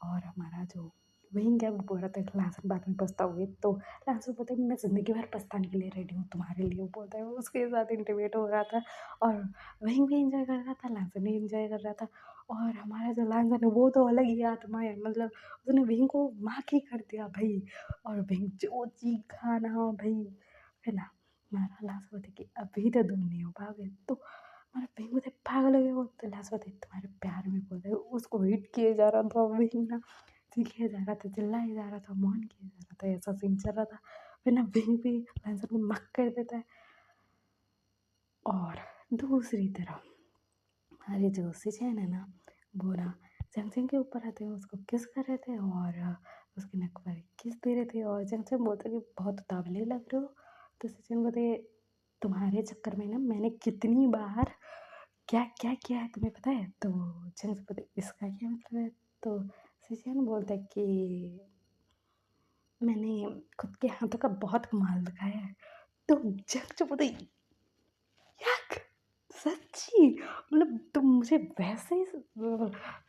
[SPEAKER 2] और हमारा जो विंग है वो बोल रहा था लासन बाद में पछताओगे। तो लासन बोलता है मैं ज़िंदगी भर पछताने के लिए रेडी हूँ तुम्हारे लिए, वो बोलता है उसके साथ इंटीमेट हो रहा था। और विंग भी इंजॉय कर रहा था, लासन भी इंजॉय कर रहा था। और हमारा जो लासन है वो तो अलग ही आत्मा है, मतलब उसने विंग को माँ की कर दिया भाई। और विंग जो चीखा ना भाई, है ना। हमारा लास्ट बोलते कि अभी तो तुम नहीं हो पाओगे। तो हमारा विंग बोलते पागल हो गए हो। तो लास्ट बोलते तुम्हारे प्यार में बोलते उसको हिट किए जा रहा था विंग ना, चीखे जा रहा था, चिल्लाए जा रहा था, मौन किया जा रहा था, ऐसा सीन चल रहा था। फिर ना विंग भी लांसर को मक कर देता है। और दूसरी तरफ हमारे जो सिचैन है ना वो ना जंगजंग के ऊपर आते हैं, उसको किस कर रहे थे और उसके नक पर किस दे रहे थे। और जंगजंग बोलते कि बहुत उतावले लग रहे हो। तो सिचैन बोलते तुम्हारे चक्कर में ना मैंने कितनी बार क्या क्या किया है तुम्हें पता है। तो जंगजंग बोलते इसका क्या मतलब है। तो सिचैन बोलता है कि मैंने खुद के हाथों का बहुत कमाल दिखाया है। तो जंगजंग बोलते याक सच्ची, मतलब तुम मुझे वैसे ही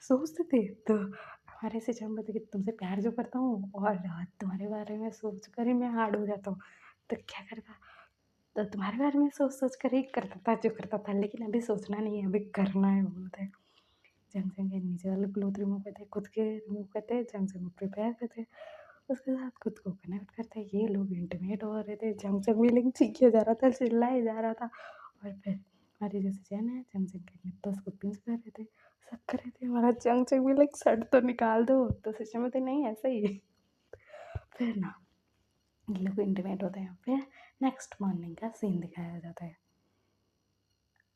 [SPEAKER 2] सोचते थे। तो हमारे से जब मतलब कि तुमसे प्यार जो करता हूँ और तुम्हारे बारे में सोच कर ही मैं हार्ड हो जाता हूँ। तो क्या करता, तो तुम्हारे बारे में सोच सोच कर ही करता था जो करता था, लेकिन अभी सोचना नहीं है अभी करना है बोलते हैं। जंग जंग के नीचे वाले क्लोथ रिमूव करते खुद के रिमूव करते, जंग जंग प्रिपेयर करते, उसके साथ खुद को कनेक्ट करते। ये लोग इंटीमेट हो रहे थे, जंग जंग भी लिंक चीखे जा रहा था, चिल्लाए जा रहा था। और फिर हमारी जैसे चैन है जंग जंग के निप्पल्स को पिंच कर रहे थे, सब कर रहे थे। हमारा जंग जंग भी लाइक शर्ट तो निकाल दो, तो सिस्टम में तो नहीं ऐसा ही। फिर ना ये लोग इंटीमेट होते हैं। फिर नेक्स्ट मॉर्निंग का सीन दिखाया जाता है।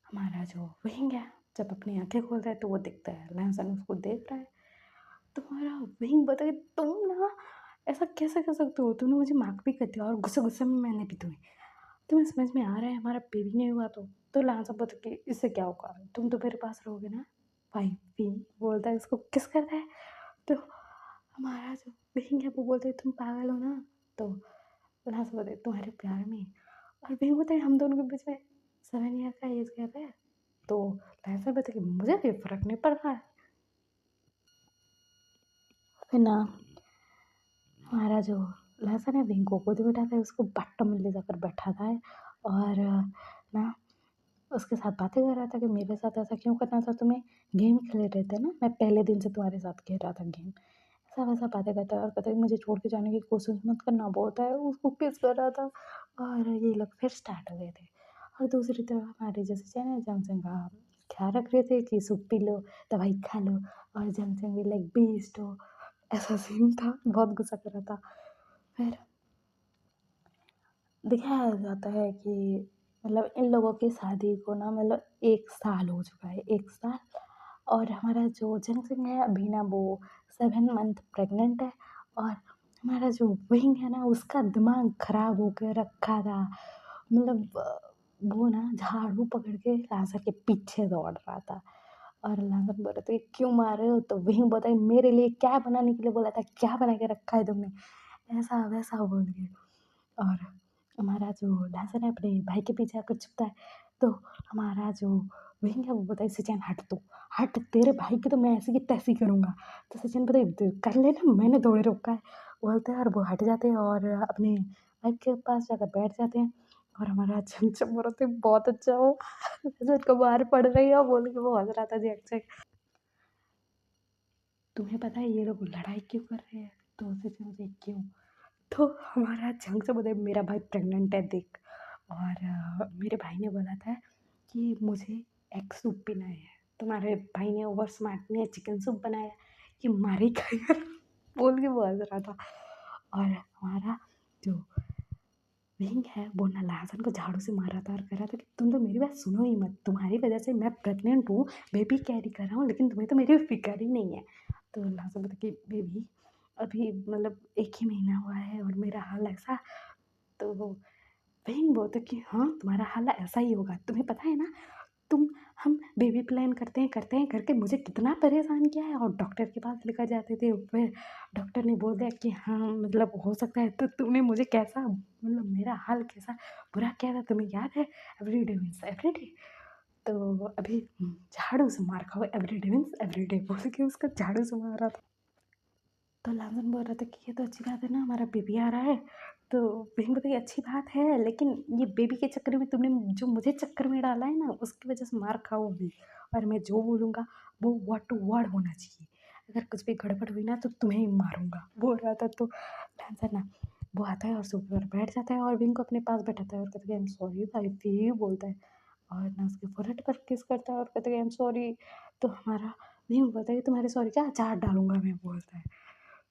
[SPEAKER 2] हमारा जो विंग है जब अपनी आंखें खोलता है तो वो दिखता है लहसन उसको देख रहा है। तुम्हारा विंग बता कि तुम ना ऐसा कैसे कर सकते हो, तुमने मुझे मार्क भी कर दिया और गुस्से गुस्से में मैंने भी तुम्हें समझ में आ रहा है हमारा बेबी नहीं हुआ तो लांसा बता कि इससे क्या होगा, तुम तो मेरे पास रहोगे ना। भाई विंग बोलता है उसको किस करता है। तो हमारा जो विंग है वो बोलते तुम पागल हो ना। तो लांसा बोलते तुम्हारे प्यार में। और विंग बोलते हम दोनों के बीच में 7 ईयर का एज गैप है। तो ऐसा बता कि मुझे कोई फ़र्क नहीं पड़ रहा है। फिर ना हमारा जो लहसुन है विंग को गोद में उठाता है, उसको बट्टों में ले जाकर बैठाता है और ना उसके साथ बातें कर रहा था कि मेरे साथ ऐसा क्यों करना था तुम्हें? गेम खेले रहे थे ना, मैं पहले दिन से तुम्हारे साथ खेल रहा था गेम। ऐसा-वैसा बातें करता है और कहता है मुझे छोड़ के जाने की कोशिश मत करना, बोलता है उसको किस कर रहा था और ये लोग फिर स्टार्ट हो गए थे। और दूसरी तरफ हमारे जैसे चैनल जमसम का ख्याल रख रहे थे कि सूप पी लो, दवाई खा लो और जमसम भी लाइक बीस्ट हो, ऐसा सीन था, बहुत गुस्सा कर रहा था। फिर दिखाया जाता है कि मतलब इन लोगों की शादी को ना मतलब 1 साल हो चुका है, 1 साल और हमारा जो जनसिंह है अभी ना वो 7 मंथ प्रेग्नेंट है और हमारा जो विंग है ना उसका दिमाग खराब होकर रखा था। मतलब वो ना झाड़ू पकड़ के लाशा के पीछे दौड़ रहा था और लाशा बोल रहे थे क्यों मार रहे हो? तो विंग बोलता है मेरे लिए क्या बनाने के लिए बोला था? क्या बना के रखा है तुमने? ऐसा-वैसा बोल के और हमारा जो लहसुन है अपने भाई के पीछे आकर छुपता है, तो हमारा जो विंग है वो बोलता है सचिन हट तू, हट तेरे भाई की तो मैं ऐसी की तैसी करूँगा। तो सचिन बोलता है कर लेना मैंने थोड़ी रोका है, बोलते हैं और वो हट जाते हैं और अपने वाइफ के पास जाकर बैठ जाते हैं और हमारा छमछम बोलते हैं बहुत अच्छा हो लहसुन को मार पड़ रही है बोल के वो हँस रहा था जी अक्षय। तुम्हें पता है ये लोग लड़ाई क्यों कर रहे हैं? तो सचिन बोलते क्यों? तो हमारा जंग से बोले मेरा भाई प्रेग्नेंट है देख और मेरे भाई ने बोला था कि मुझे एग सूप पीना है, तुम्हारे भाई ने ओवर स्मार्ट ने चिकन सूप बनाया कि मारे खाएगा बोल के वो हंस रहा था और हमारा जो विंग है वो ना लहसुन को झाड़ू से मार रहा था और कह रहा था कि तुम तो मेरी बात सुनो ही मत, तुम्हारी वजह से मैं प्रेग्नेंट हूँ, बेबी कैरी कर रहा हूँ लेकिन तुम्हें तो मेरी फिक्र ही नहीं है। तो लहसुन बोला कि बेबी अभी मतलब 1 ही महीना हुआ है और मेरा हाल ऐसा। तो वो वही बोलते कि हाँ तुम्हारा हाल ऐसा ही होगा, तुम्हें पता है ना तुम हम बेबी प्लान करते हैं करके मुझे कितना परेशान किया है और डॉक्टर के पास लेकर जाते थे, फिर डॉक्टर ने बोल दिया कि हाँ मतलब हो सकता है, तो तुमने मुझे कैसा मतलब मेरा हाल कैसा बुरा किया था तुम्हें याद है? Everyday means everyday. तो अभी झाड़ू से मार खाओ, एवरीडे मीन्स एवरीडे बोल के उसका झाड़ू से मारा था। तो लालन बोल रहा था कि ये तो अच्छी बात है ना हमारा बेबी आ रहा है। तो बहन बोली अच्छी बात है लेकिन ये बेबी के चक्कर में तुमने जो मुझे चक्कर में डाला है ना उसकी वजह से मार खाओगी और मैं जो बोलूँगा वो वर्ड टू वर्ड होना चाहिए। अगर कुछ भी गड़बड़ हुई ना तो तुम्हें ही मारूँगा बोल रहा था। तो लालन ना वो आता है और सोफे पर बैठ जाता है और विंग को अपने पास बैठाता है और कहता है आई एम सॉरी वाइफी बोलता है और ना उसके फोrehead पर किस करता है और कहता है आई एम सॉरी। तो हमारा विंग बोलता है कि तुम्हारे सॉरी का अचार डालूँगा मैं बोलता है।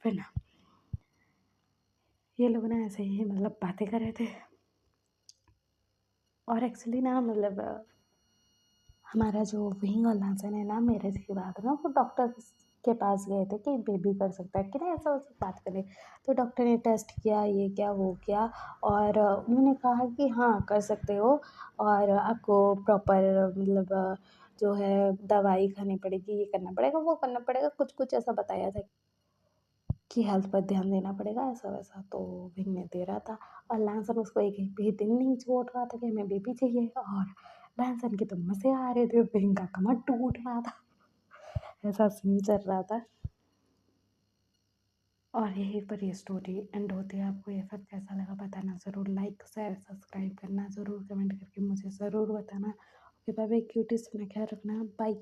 [SPEAKER 2] फिर ना ये लोग ना ऐसे ही मतलब बातें कर रहे थे और एक्चुअली ना मतलब हमारा जो विंग और लांसन है ना मैरिज के बाद ना वो डॉक्टर के पास गए थे कि बेबी कर सकता है कि नहीं ऐसा वैसा बात करें। तो डॉक्टर ने टेस्ट किया ये क्या वो क्या और उन्होंने कहा कि हाँ कर सकते हो और आपको प्रॉपर मतलब जो है दवाई खानी पड़ेगी ये करना पड़ेगा वो करना पड़ेगा कुछ कुछ ऐसा बताया था कि हेल्थ पर ध्यान देना पड़ेगा ऐसा-वैसा। तो विंग ने दे रहा था और लैंसन उसको एक एक भी दिन नहीं छोड़ रहा था कि हमें बेबी चाहिए और लैंसन के तो मज़े आ रहे थे, विंग का कमर टूट रहा था। ऐसा सीन चल रहा था और यहीं पर ये स्टोरी एंड होती है। आपको ये सब कैसा लगा बताना ज़रूर, लाइक, शेयर, सब्सक्राइब करना ज़रूर, कमेंट करके मुझे ज़रूर बताना। ओके बाय बाय क्यूटीज़, अपना ख्याल रखना, बाय।